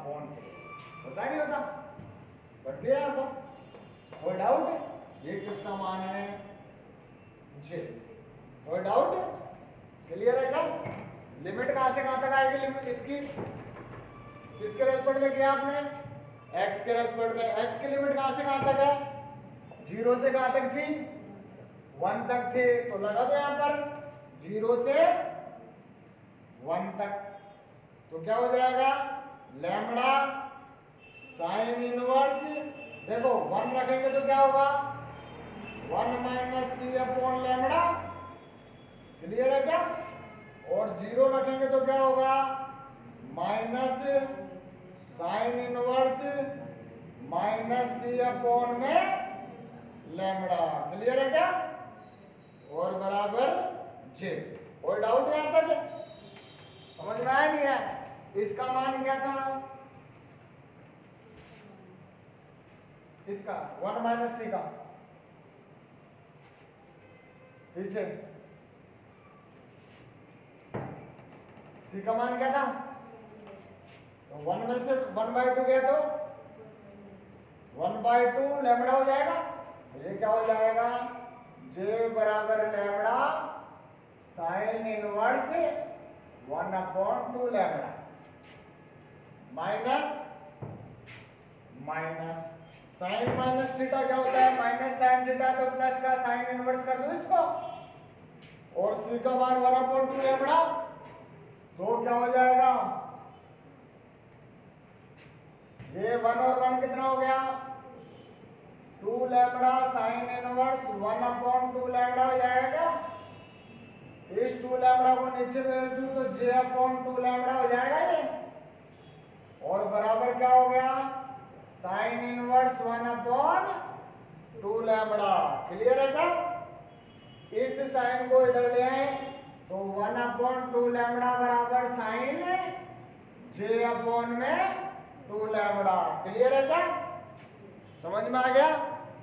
होता नहीं होता, बढ़ गया आपको, कोई डाउट। ये किसका मान है, जे, कोई डाउट, क्लियर है क्या। लिमिट कहां से कहां तक आएगी, लिमिट इसकी किसके रेस्पेक्ट में किया आपने, x के रेस्पेक्ट में। x की लिमिट कहां से कहां तक है, 0 से कहां तक थी, 1 तक थी, तो लगा दो यहां पर 0 से 1 तक, तो क्या हो जाएगा, लैम्बडा साइन इनवर्स, देखो 1 रखेंगे तो क्या होगा, 1 minus c upon lambda, clear है क्या। और 0 रखेंगे तो क्या होगा, minus sine inverse minus c upon में लैम्बडा, क्लियर है क्या, और बराबर j। कोई डाउट यहां तक, समझ में आया नहीं है। इसका मान क्या था, इसका 1 माइनस c का, पीछे c का मान क्या था, तो 1 में से 1/2 गया तो 1/2 लैम्बडा हो जाएगा। तो ये क्या हो जाएगा, j बराबर lambda sine inverse 1/2 lambda minus minus sine minus theta क्या होता है, माइनस साइन थीटा, तो प्लस का साइन इनवर्स कर दो इसको, और c का मान 1/2 लैम्बडा, तो क्या हो जाएगा, ये 1 और 1 कितना हो गया, 2 लैम्बडा साइन इनवर्स 1/2 लैम्बडा हो जाएगा क्या। इस 2 लैम्बडा को नीचे भेज दूं तो j/2 लैम्बडा हो जाएगा ये, और बराबर क्या हो गया, साइन इनवर्स 1/2 लैम्बडा, क्लियर है क्या। इस साइन को इधर ले आए तो 1/2 लैम्बडा बराबर साइन j/2 लैम्बडा, क्लियर है क्या, समझ में आ गया।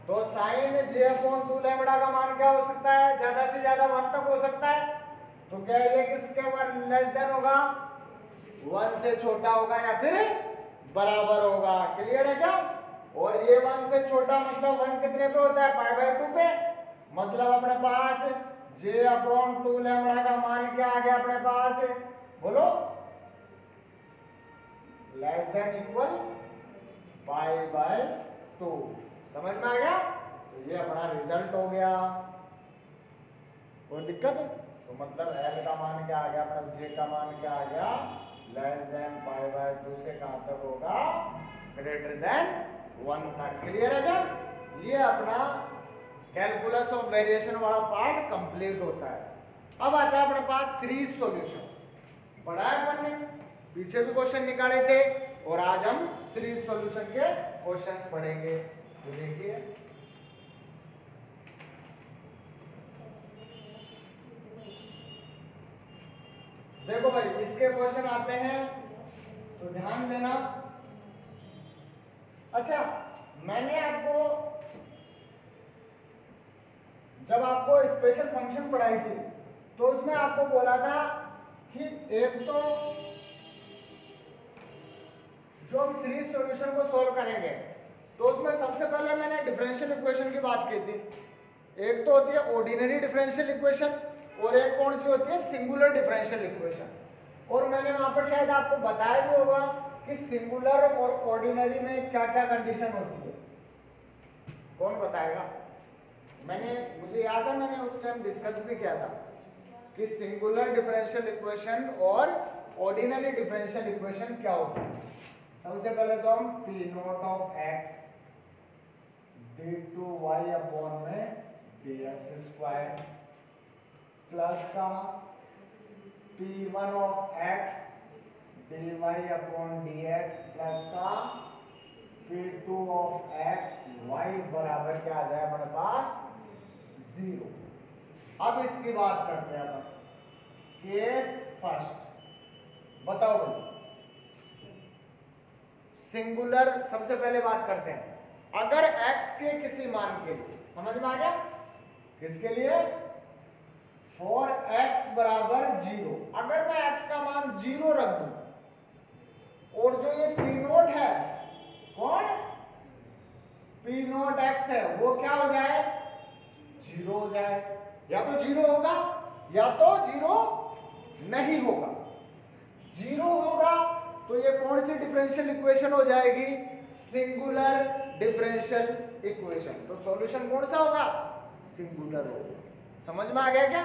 तो साइन j/2 लैम्बडा का मान क्या हो सकता है, ज्यादा से ज्यादा 1 तक हो सकता है, तो क्या ये किसके लेस देन होगा, 1 से छोटा होगा या फिर बराबर होगा, क्लियर है क्या। और ये 1 से छोटा मतलब 1 कितने पे होता है, π/2 पे, मतलब अपने पास j/2 लैम्बडा का मान क्या आ गया अपने पास, बोलो, लेस देन इक्वल π/2, समझ में आ गया। तो ये अपना रिजल्ट हो गया, कोई दिक्कत है, तो मतलब l का मान क्या आ गया, अपना j का मान क्या आ गया, लेस देन π/2 से कहां तक होगा, ग्रेटर देन 1 तक, क्लियर है क्या। ये अपना कैलकुलस ऑफ वेरिएशन वाला पार्ट कंप्लीट होता है। अब आता है अपने पास सीरीज सॉल्यूशन, पढ़ा है अपन ने, पीछे भी क्वेश्चन निकाले थे, और आज हम सीरीज सॉल्यूशन के क्वेश्चंस पढ़ेंगे। तो देखिए देखो भाई, इसके क्वेश्चन आते हैं तो ध्यान देना। अच्छा, मैंने आपको जब आपको स्पेशल फंक्शन पढ़ाई थी तो उसमें आपको बोला था कि एक तो जो हम सीरीज सॉल्यूशन को सॉल्व करेंगे तो उसमें सबसे पहले मैंने डिफरेंशियल इक्वेशन की बात की थी। एक तो होती है ऑर्डिनरी डिफरेंशियल इक्वेशन और एक कौन सी होती है, सिंगुलर डिफरेंशियल इक्वेशन। और मैंने वहां पर शायद आपको बताया भी होगा कि सिंगुलर और ऑर्डिनरी में क्या क्या कंडीशन होती है, कौन बताएगा। मुझे याद है मैंने उस टाइम डिस्कस भी किया था कि सिंगुलर डिफरेंशियल इक्वेशन और ऑर्डिनरी डिफरेंशियल इक्वेशन क्या होती है। सबसे पहले तो हम P note of x d2y upon में dx स्क्वायर प्लस का p1 of x dy upon dx plus का p2 ऑफ x y बराबर क्या आ जाए हमारे पास 0। अब इसकी बात करते हैं अपन केस फर्स्ट। बताओ भाई सिंगुलर सबसे पहले बात करते हैं। अगर x के किसी मान के लिए, समझ में आ गया, किसके लिए, फॉर x बराबर 0, अगर मैं x का मान 0 रख दूं और जो ये p नोट है, कौन p नोट x है, वो क्या हो जाए, 0 हो जाए। या तो 0 होगा या तो 0 नहीं होगा। 0 होगा तो ये कौन सी डिफरेंशियल इक्वेशन हो जाएगी, सिंगुलर डिफरेंशियल इक्वेशन। तो सॉल्यूशन कौन सा होगा, सिंगुलर होगा। समझ में आ गया क्या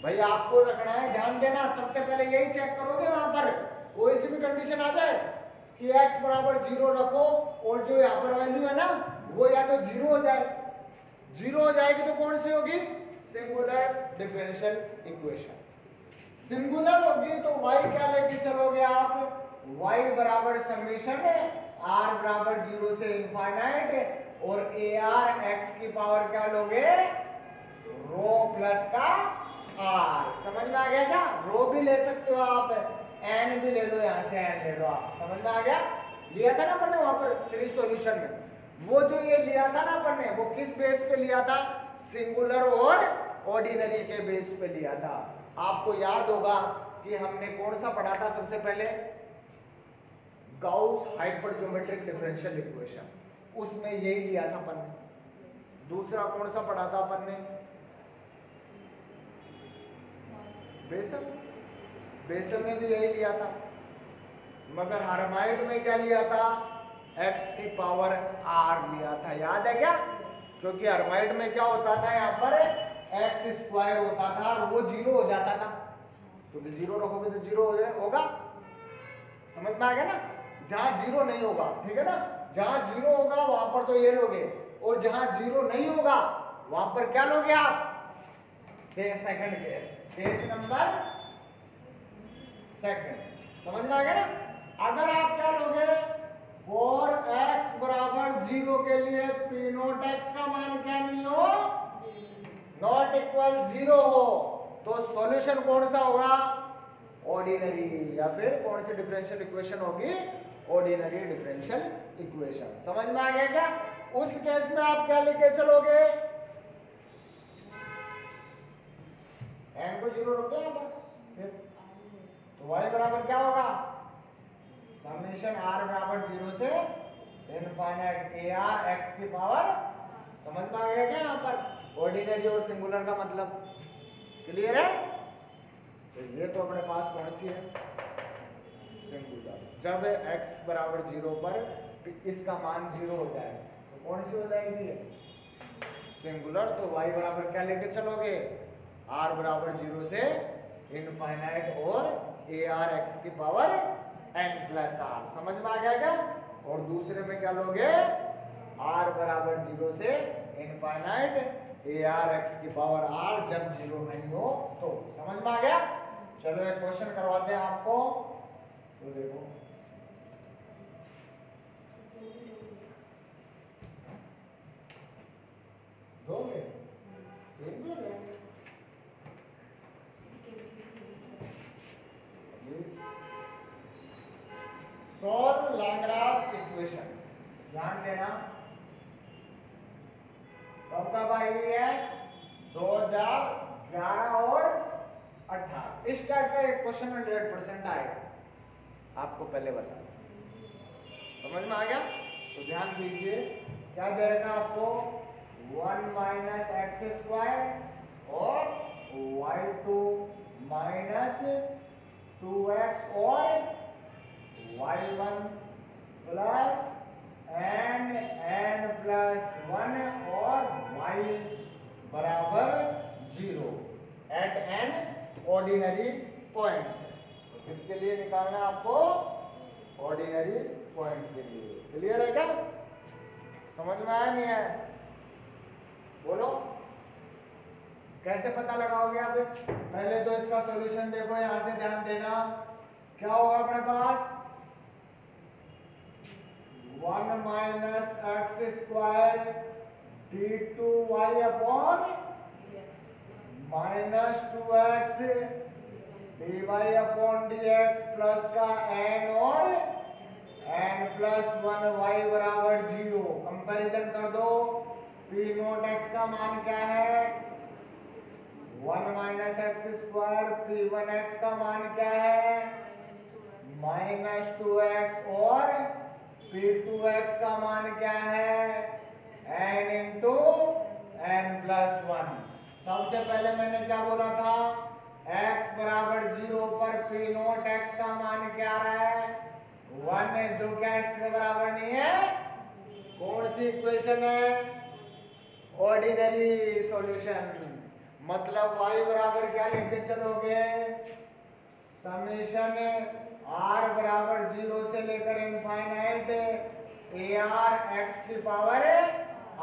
भाई? आपको रखना है, ध्यान देना, सबसे पहले यही चेक करोगे वहां पर कोई सी भी कंडीशन आ जाए कि x बराबर 0 रखो और जो यहाँ पर वैल्यू है ना वो या तो 0 हो जाए, 0 हो जाएगी तो कौन सी होगी, सिंगुलर डिफरेंशियल इक्वेशन। सिंगुलर होगी तो y क्या लेके चलोगे आप, y बराबर समेशन r बराबर 0 से इनफाइनाइट और ar x की पावर क्या लोगे, रो प्लस का r। समझ में आ गया क्या? रो भी ले सकते हो आप, n भी ले लो, यहां से n ले लो आप। समझ में आ गया? लिया था ना अपन ने वहां पर सीरीज सॉल्यूशन में, वो जो ये लिया था ना अपन ने, वो किस बेस पे लिया था, सिंगुलर और ऑर्डिनरी के बेस पे लिया था। आपको याद होगा कि हमने कौन सा पढ़ा था सबसे पहले, गाउस हाइपरज्योमेट्रिक डिफरेंशियल इक्वेशन, उसमें यही लिया था अपन ने। दूसरा कौन सा पढ़ा था अपन ने, बेसल, बेसल में भी यही लिया था। मगर हर्माइट में क्या लिया था, x की पावर r लिया था, याद है क्या? क्योंकि हर्माइट में क्या होता था, यहाँ पर x स्क्वायर होता था और वो 0 हो जाता था, तो 0 रखोगे तो 0 होगा। समझ में आ गया ना? जहां 0 नहीं होगा, ठीक है ना, जहां 0 होगा वहां पर तो ये लोगे, और जहां 0 नहीं होगा वहां पर क्या लोगे आप, से second case, case number second. समझ में आ गया ना? अगर आप क्या लोगे, फॉर x बराबर 0 के लिए p नोट x का मान क्या नहीं हो, नॉट इक्वल 0 हो, तो सॉल्यूशन कौन सा होगा, ऑर्डिनरी, या फिर कौन सी डिफरेंशियल इक्वेशन होगी, ऑर्डिनरी डिफरेंशियल इक्वेशन। समझ में आ गया क्या? उस केस में आप क्या लेके चलोगे, n को 0 रख दो यहां पर, फिर तो y बराबर क्या होगा, समेशन r बराबर 0 से इनफाइनाइट ar x की पावर। समझ में आ गया क्या यहाँ पर ऑर्डिनरी और सिंगुलर का मतलब, क्लियर है? तो ये तो अपने पास कौन सी है, सिंगुलर। जब x बराबर 0 पर इसका मान 0 हो जाए तो कौन सी हो जाएगी, सिंगुलर। तो y बराबर क्या लेके चलोगे, r बराबर 0 से इनफाइनाइट और ar x की पावर n प्लस r। समझ में आ गया क्या? और दूसरे में क्या लोगे, r बराबर 0 से इनफाइनाइट ar x की पावर r, जब 0 नहीं हो तो। समझ में आ गया? चलो एक क्वेश्चन करवाते हैं आपको, तो देखो दोगे, एक दो सॉल्व लैग्रास इक्वेशन। ध्यान देना, कब आई हुई है, 2011 और 18। इस टाइप का एक क्वेश्चन 100% आएगा, आपको पहले बता। समझ में आ गया? तो ध्यान दीजिए, क्या दे रखा आपको, 1 माइनस एक्स स्क्वायर और y2 माइनस 2x और y1 प्लस n प्लस 1 और y बराबर 0 एट n ऑर्डिनरी पॉइंट। इसके लिए निकालना आपको ऑर्डिनरी पॉइंट के लिए। क्लियर है क्या? समझ में आया नहीं है? बोलो कैसे पता लगाओगे आप? पहले तो इसका सॉल्यूशन देखो, यहां से ध्यान देना। क्या होगा अपने पास? 1 minus x square d2y upon minus 2x dy upon dx plus का n और n प्लस 1y बराबर 0। कंपैरिजन कर दो। p नोट x का मान क्या है? 1 minus x square. p1 x का मान क्या है? माइनस 2x और p2x का मान क्या है? n into n plus 1। सबसे पहले मैंने क्या बोला था? x बराबर 0 पर p नोट x का मान क्या रहा है? 1 है, जो क्या x के बराबर नहीं है। कौन सी इक्वेशन है? Ordinary solution. मतलब y बराबर क्या लेके चलोगे? समेशन r बराबर 0 से लेकर इनफाइनाइट ar x की पावर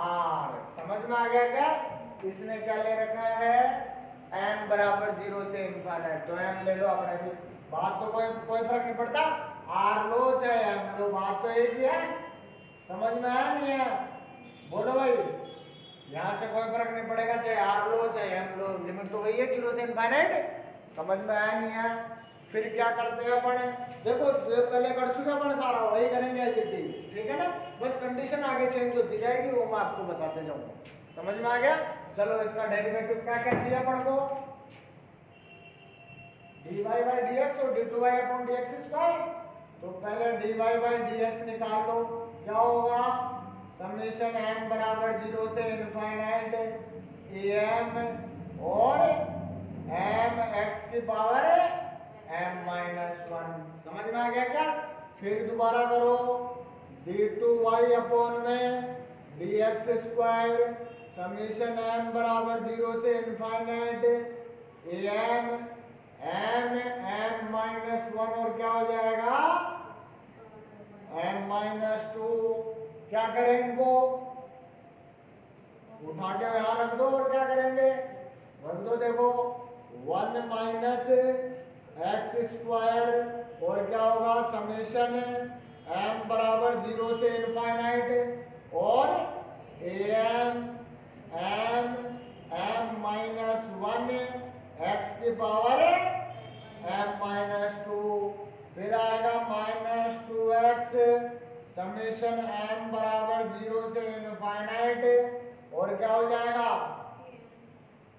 r। समझ में आ गया क्या? इसने क्या ले रखा है? m बराबर 0 से इनफाइनाइट, तो m ले लो अपने भी। बात तो कोई फर्क नहीं पड़ता, r लो चाहे m लो, बात तो एक ही है। समझ में आया नहीं है? बोलो भाई। यहाँ से कोई फर्क नहीं पड़ेगा, चाहे r लो चाहे m लो, लिमिट तो वही है 0 से इनफाइनाइट। समझ में आया नहीं है? फिर क्या करते हैं अपन? देखो जो पहले कर चुके अपन सारा वही करेंगे एज इट इज, ठीक है ना? बस कंडीशन आगे चेंज होती जाएगी, वो मैं आपको बताते जाऊंगा। समझ में आ गया? चलो इसका डेरिवेटिव क्या क्या चाहिए अपन को? dy बाई dx और d2y अपॉन dx स्क्वायर। तो पहले dy बाई dx निकाल लो। क्या होगा? समेशन m बराबर 0 से इनफाइनाइट am और m x की पावर m माइनस 1। समझ में आ गया क्या? फिर दोबारा करो। d2y अपॉन में dx स्क्वायर समेशन m बराबर 0 से इनफाइनाइट m माइनस 1 और क्या हो जाएगा? m minus 2। क्या करें इनको? उठा के यहाँ रख दो और क्या करेंगे? रख दो। देखो 1 माइनस एक्स स्क्वायर और क्या होगा? समेशन m बराबर 0 से इनफाइनाइट और m माइनस 1 x की पावर m माइनस 2। फिर आएगा माइनस 2x समेशन m बराबर 0 से इनफाइनाइट और क्या हो जाएगा?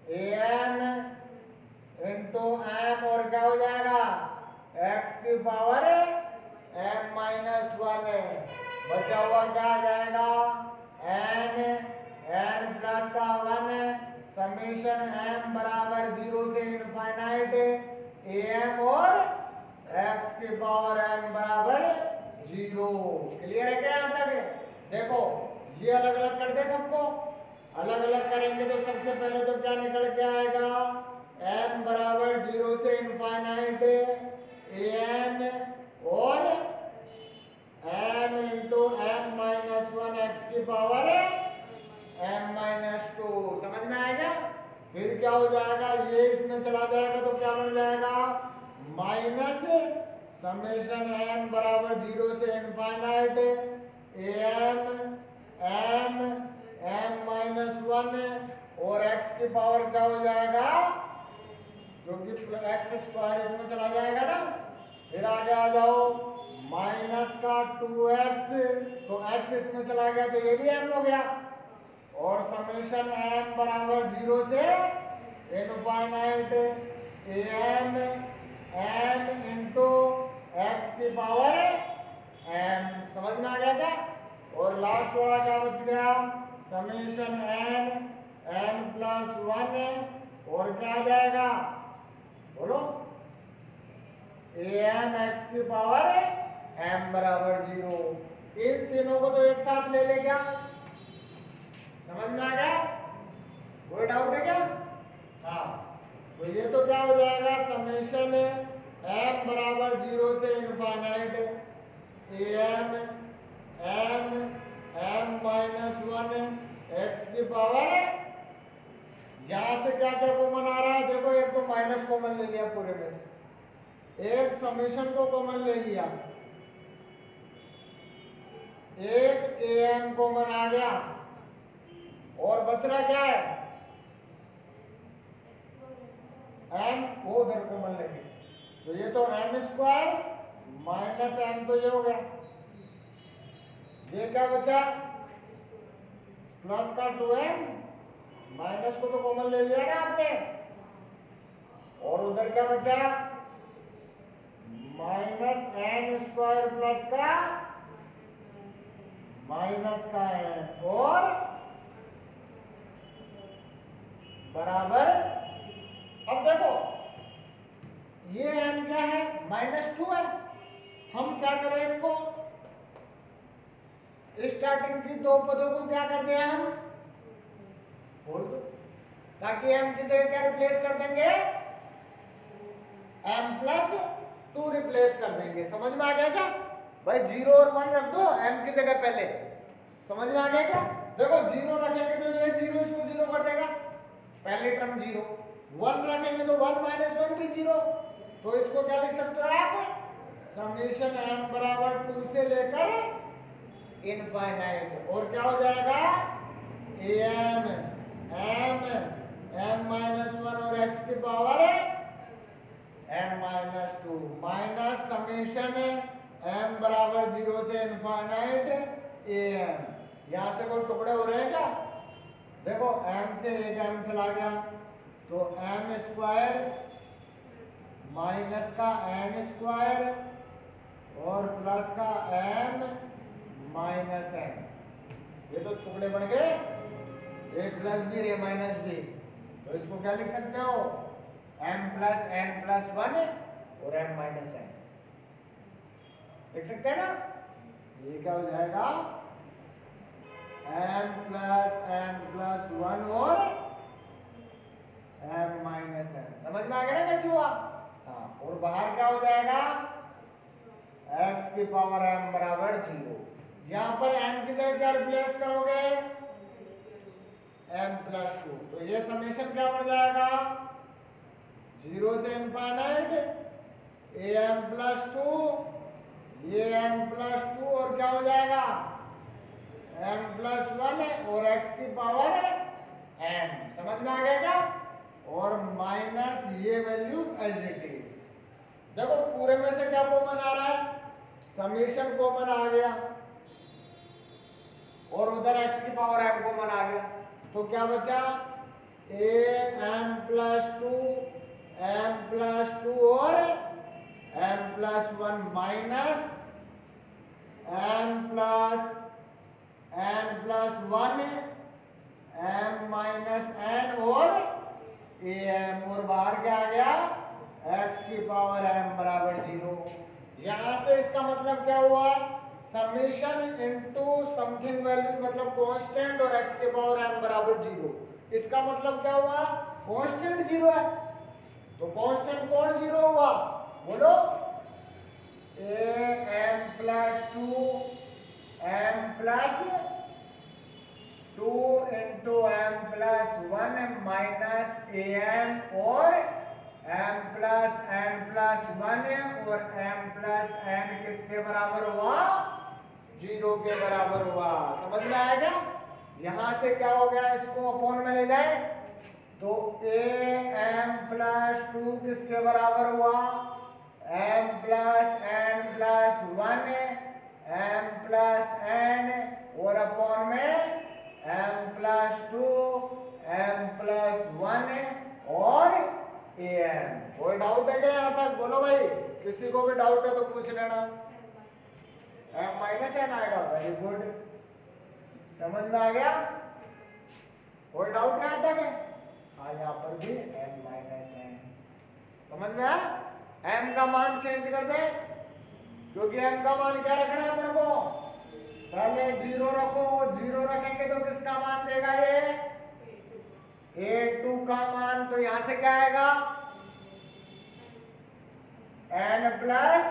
am इंटू m और क्या हो जाएगा? x की पावर m माइनस 1। बचा हुआ क्या आ जाएगा? n प्लस का 1 समेशन m बराबर 0 से इनफाइनाइट am और x की पावर m बराबर 0। क्लियर है क्या यहाँ तक? देखो ये अलग अलग कर दे सबको। अलग अलग करेंगे तो सबसे पहले तो क्या निकल के आएगा? m बराबर 0 से इनफाइनाइट am और m into m minus 1 x की पावर m माइनस 2। समझ में आएगा? फिर क्या हो जाएगा? ये इसमें चला जाएगा तो क्या बन जाएगा? माइनस समेशन m बराबर 0 से इनफाइनाइट m माइनस 1 और x की पावर क्या हो जाएगा? क्योंकि x स्क्वायर इसमें चला जाएगा ना। फिर आगे आ जाओ, माइनस का 2x, तो x इसमें चला गया तो ये भी m हो गया और समेशन m बराबर 0 से इनफाइनाइट m इंटू x की पावर m। समझ में आ गया क्या? और लास्ट वाला क्या बच गया? समेशन n प्लस 1 और क्या आ जाएगा? बोलो। am x की पावर m बराबर 0। इन तीनों को तो एक साथ ले ले क्या? समझ में आ गया? कोई डाउट है क्या? हाँ, तो ये तो क्या हो जाएगा? समेशन m बराबर 0 से infinite am m m minus one x की पावर, यहां से क्या क्या कॉमन आ रहा है देखो, एक तो माइनस कॉमन ले लिया पूरे में से, एक समेशन को कॉमन ले लिया, एक एम कॉमन आ गया, और बच रहा क्या है एम, वो उधर कॉमन लेंगे, तो ये तो एम स्क्वायर माइनस एम, तो ये हो गया, ये क्या बचा प्लस का 2m, माइनस को तो कॉमन ले लिया ना आपने, और उधर क्या बचा माइनस एन स्क्वायर प्लस का माइनस का एन, और बराबर, अब देखो ये m क्या है -2 है, हम क्या करें इसको, स्टार्टिंग की दो पदों को क्या कर दिया हम बोल दो, ताकि m की जगह क्या रिप्लेस कर देंगे m+2 रिप्लेस कर देंगे, समझ में आ गया क्या भाई, 0 और 1 रख दो m की जगह पहले, समझ में आ गया क्या, देखो 0 रखेंगे तो ये 0 इसको 0 कर देगा, पहले टर्म 0, 1 रखेंगे तो 1 - 1 भी 0, तो इसको क्या लिख सकते हो आप, समेशन m बराबर 2 से लेकर इनफाइनाइट, और क्या हो जाएगा am m-1 और x की power m-2 minus summation m बराबर 0 से इनफाइनाइट am, यहां से कोई टुकड़े हो रहे हैं क्या, देखो m से एक m चला गया, तो m स्क्वायर माइनस का n स्क्वायर और प्लस का m माइनस n, ये तो टुकड़े बन गए, a प्लस बी रे माइनस बी, तो इसको क्या लिख सकते हो m+n+1 और m - n लिख सकते हैं ना, ये क्या हो जाएगा m+n+1 और m - n, समझ में आ गया ना कैसे हुआ, हाँ, और बाहर क्या हो जाएगा x की पावर m बराबर 0, यहां पर m की जगह क्या रिप्लेस करोगे m+2, तो ये समेशन क्या बन जाएगा 0 से इनफाइनाइट am+2, ये m+2 और क्या हो जाएगा m+1 और x की पावर m, समझ में आ गया क्या, और माइनस ये वैल्यू एज इट इज, देखो पूरे में से क्या कॉमन आ रहा है, समेशन कॉमन आ गया, और उधर x की पावर m कॉमन आ गया, तो क्या बचा m+2 और m+1 माइनस m+n+1 m-n और am, और बाहर क्या आ गया x की पावर m बराबर 0, यहां से इसका मतलब क्या हुआ समेशन इनटू समथिंग वैल्यू मतलब कांस्टेंट और x के पावर m बराबर 0, इसका मतलब क्या हुआ कांस्टेंट 0 है, तो कांस्टेंट कौन 0 हुआ बोलो am+2 m+2 into m+1 minus am और m+n+1 और m+n किसके बराबर हुआ 0 के बराबर हुआ, समझ में आएगा, यहां से क्या हो गया इसको अपॉन में ले जाए, तो am+2 किसके बराबर हुआ m+n+1 m+n और अपॉन में m+2 m+1 और am, कोई डाउट है क्या यहाँ तक बोलो भाई, किसी को भी डाउट है तो पूछ लेना, m-n आएगा, वेरी गुड, समझ में आ गया, कोई डाउट है यहाँ तक, हाँ यहाँ पर भी m-n, समझ में आया, m का मान चेंज कर दे, क्योंकि m का मान क्या रखना है अपने को, पहले 0 रखो, 0 रखेंगे तो किसका मान देगा ये a2 का मान, तो यहां से क्या आएगा n+3,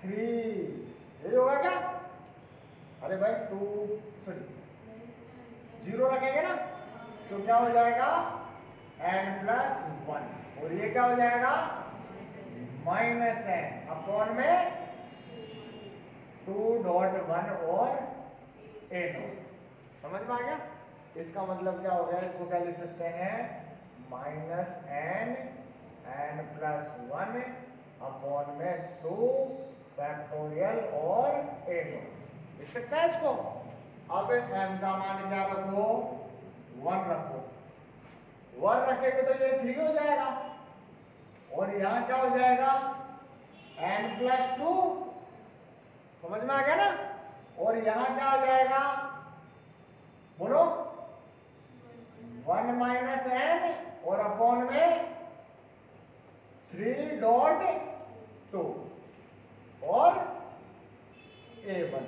यही होगा क्या, अरे भाई 2 सॉरी 0 रखेंगे ना, तो क्या हो जाएगा n+1, और ये क्या हो जाएगा -n अपॉन में 2.1 और a0। समझ में आ गया? इसका मतलब क्या हो गया, इसको क्या लिख सकते हैं -n+1 अपॉन में 2 फैक्टोरियल और a0 लिख सकते हैं इसको। अब m का मान क्या रखो 1 रखो, 1 रखेंगे तो ये 3 हो जाएगा, और यहां क्या हो जाएगा n+2, समझ में आ गया ना, और यहां क्या हो जाएगा बोलो 1 - n और अपॉन में 3.2 और a1।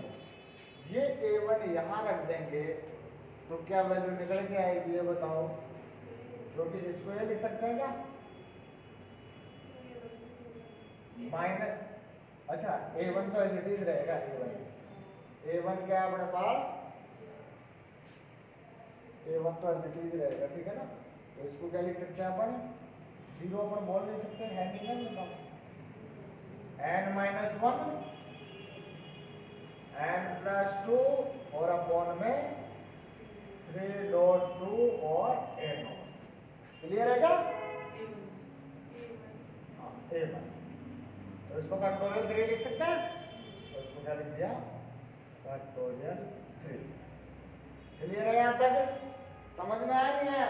ये a1 यहां रख देंगे तो क्या वैल्यू निकल के आएगी ये बताओ, क्योंकि इसको ये लिख सकते हैं क्या माइनस, अच्छा a1 तो एज इट इज रहेगा, a1 क्या है अपने पास, a1 तो एज इट इज रहेगा, ठीक है ना। तो इसको क्या लिख सकते हैं अपन 0 अपन बोल नहीं सकते, है नहीं ना मेरे पास, n-1 n+2 और अपॉन में 3.2 और a0। क्लियर है क्या? हाँ a1, तो इसको फैक्टोरियल 3 लिख सकते हैं, तो इसको क्या लिख दिया फैक्टोरियल 3। क्लियर है यहां तक? समझ में आया नहीं है?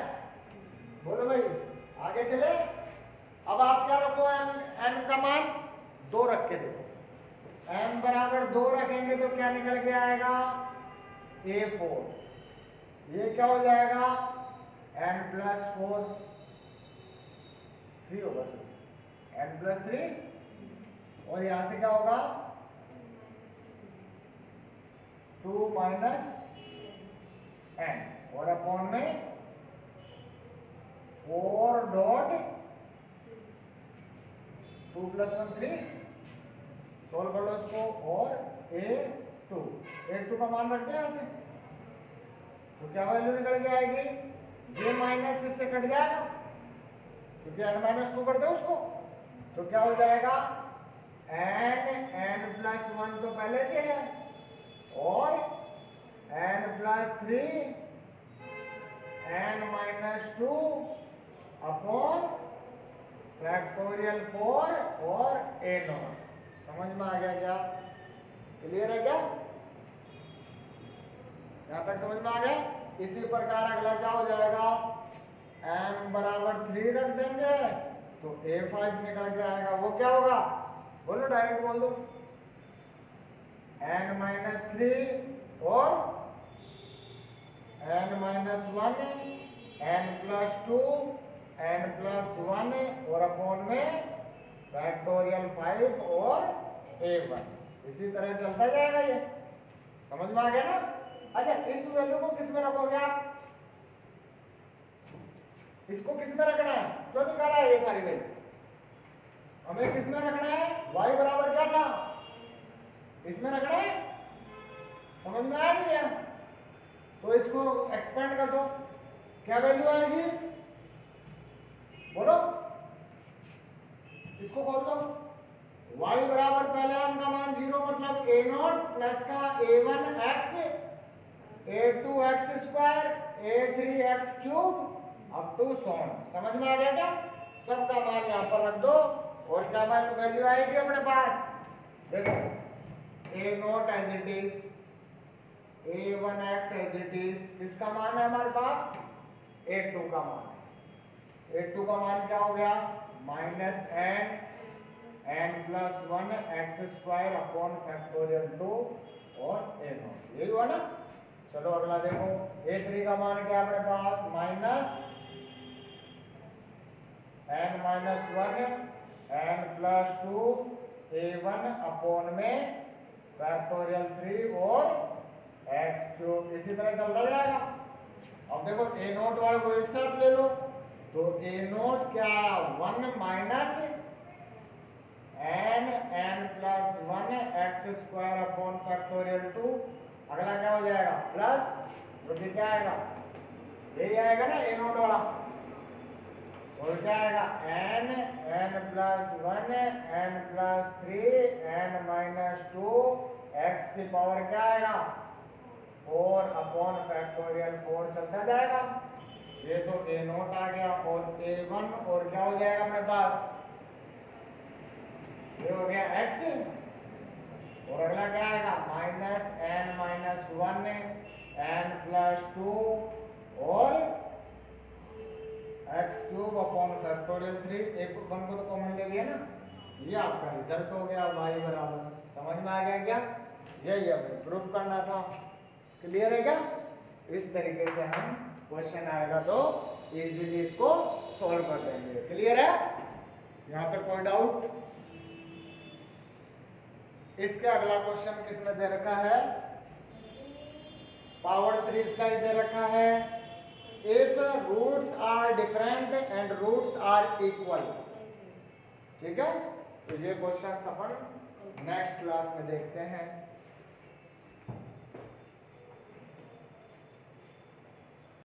बोलो भाई आगे चले। अब आप क्या रखो n का मान 2 रख के देखो, m बराबर 2 रखेंगे तो क्या निकल के आएगा a4, ये क्या हो जाएगा n+4 3 होगा सर, n+3, और यहां से क्या होगा 2 - n और अपॉन में 4.2 + 1 3, सोल्व कर लो इसको, और a2 का मान रख दिया यहां से, तो क्या वैल्यू निकल के आएगी, ये माइनस इससे कट जाएगा क्योंकि n-2 कर दो उसको, तो क्या हो जाएगा n+1 तो पहले से है, और n+3 n-2 अपॉन फैक्टोरियल 4 और a0। समझ में आ गया क्या? क्लियर है क्या? यहां तक समझ में आ गया? इसी प्रकार अगला क्या हो जाएगा, m बराबर 3 रख देंगे तो a5 निकल के आएगा, वो क्या होगा बोलो, डायरेक्ट बोल दो n-3 और n-1 n+2 n+1 और अपॉन में फैक्टोरियल 5 और a1। इसी तरह चलता जाएगा ये। समझ में आ गया ना? अच्छा इस वैल्यू को किस में रखोगे आप, इसको किस में रखना है, क्यों निकाला है ये सारी वैल्यू, हमें किस में रखना है, y बराबर क्या था इसमें रखना है। समझ में आया नहीं है? तो इसको एक्सपेंड कर दो, क्या वैल्यू आएगी बोलो, इसको खोल दो, y बराबर पहले m का मान 0 मतलब a0 प्लस का a1x a2x² a3x³ up to sworn. समझ में आ गया क्या? सबका मान यहाँ पर रख दो, और क्या वैल्यू आएगी अपने पास, देखो a0 as it is, a1x as it is, किसका मान है हमारे पास a2 का मान, a2 का मान क्या हो गया -n+1 x² अपॉन फैक्टोरियल 2 और a0, यही हुआ ना। चलो अगला देखो, a3 का मान क्या है अपने पास -n-1 n+2 a1 अपॉन में फैक्टोरियल 3 और x³ इसी तरह चलता जाएगा। अब देखो a0 वाले को एक साथ ले लो, तो a0 क्या 1 - n+1 x² अपॉन फैक्टोरियल 2 अगला क्या हो जाएगा प्लस, तो फिर क्या आएगा, यही आएगा ना ए नोट वाला, और क्या आएगा n, n plus 1, n plus 3, n minus 2, x की पावर क्या आएगा 4 अपॉन फैक्टोरियल 4 चलता जाएगा। ये तो ए नोट आ गया और a1, और क्या हो जाएगा अपने पास, ये हो गया x, और अगला क्या आएगा minus n minus 1, n plus 2 और एक्स क्यूब अपॉन फैक्टोरियल 3, एक 1 को तो कॉमन ले लिया ना, ये आपका रिजल्ट हो गया y बराबर। समझ में आ गया क्या, यही हमें प्रूव करना था। क्लियर है क्या, इस तरीके से हम क्वेश्चन आएगा तो इजीली इसको सॉल्व कर देंगे। क्लियर है, यहाँ पे कोई डाउट? इसके अगला क्वेश्चन किसमें दे रखा है, पावर सीरीज का ही दे रखा है। If roots are different and roots are equal, ठीक है, तो ये क्वेश्चन अपन नेक्स्ट क्लास में देखते हैं।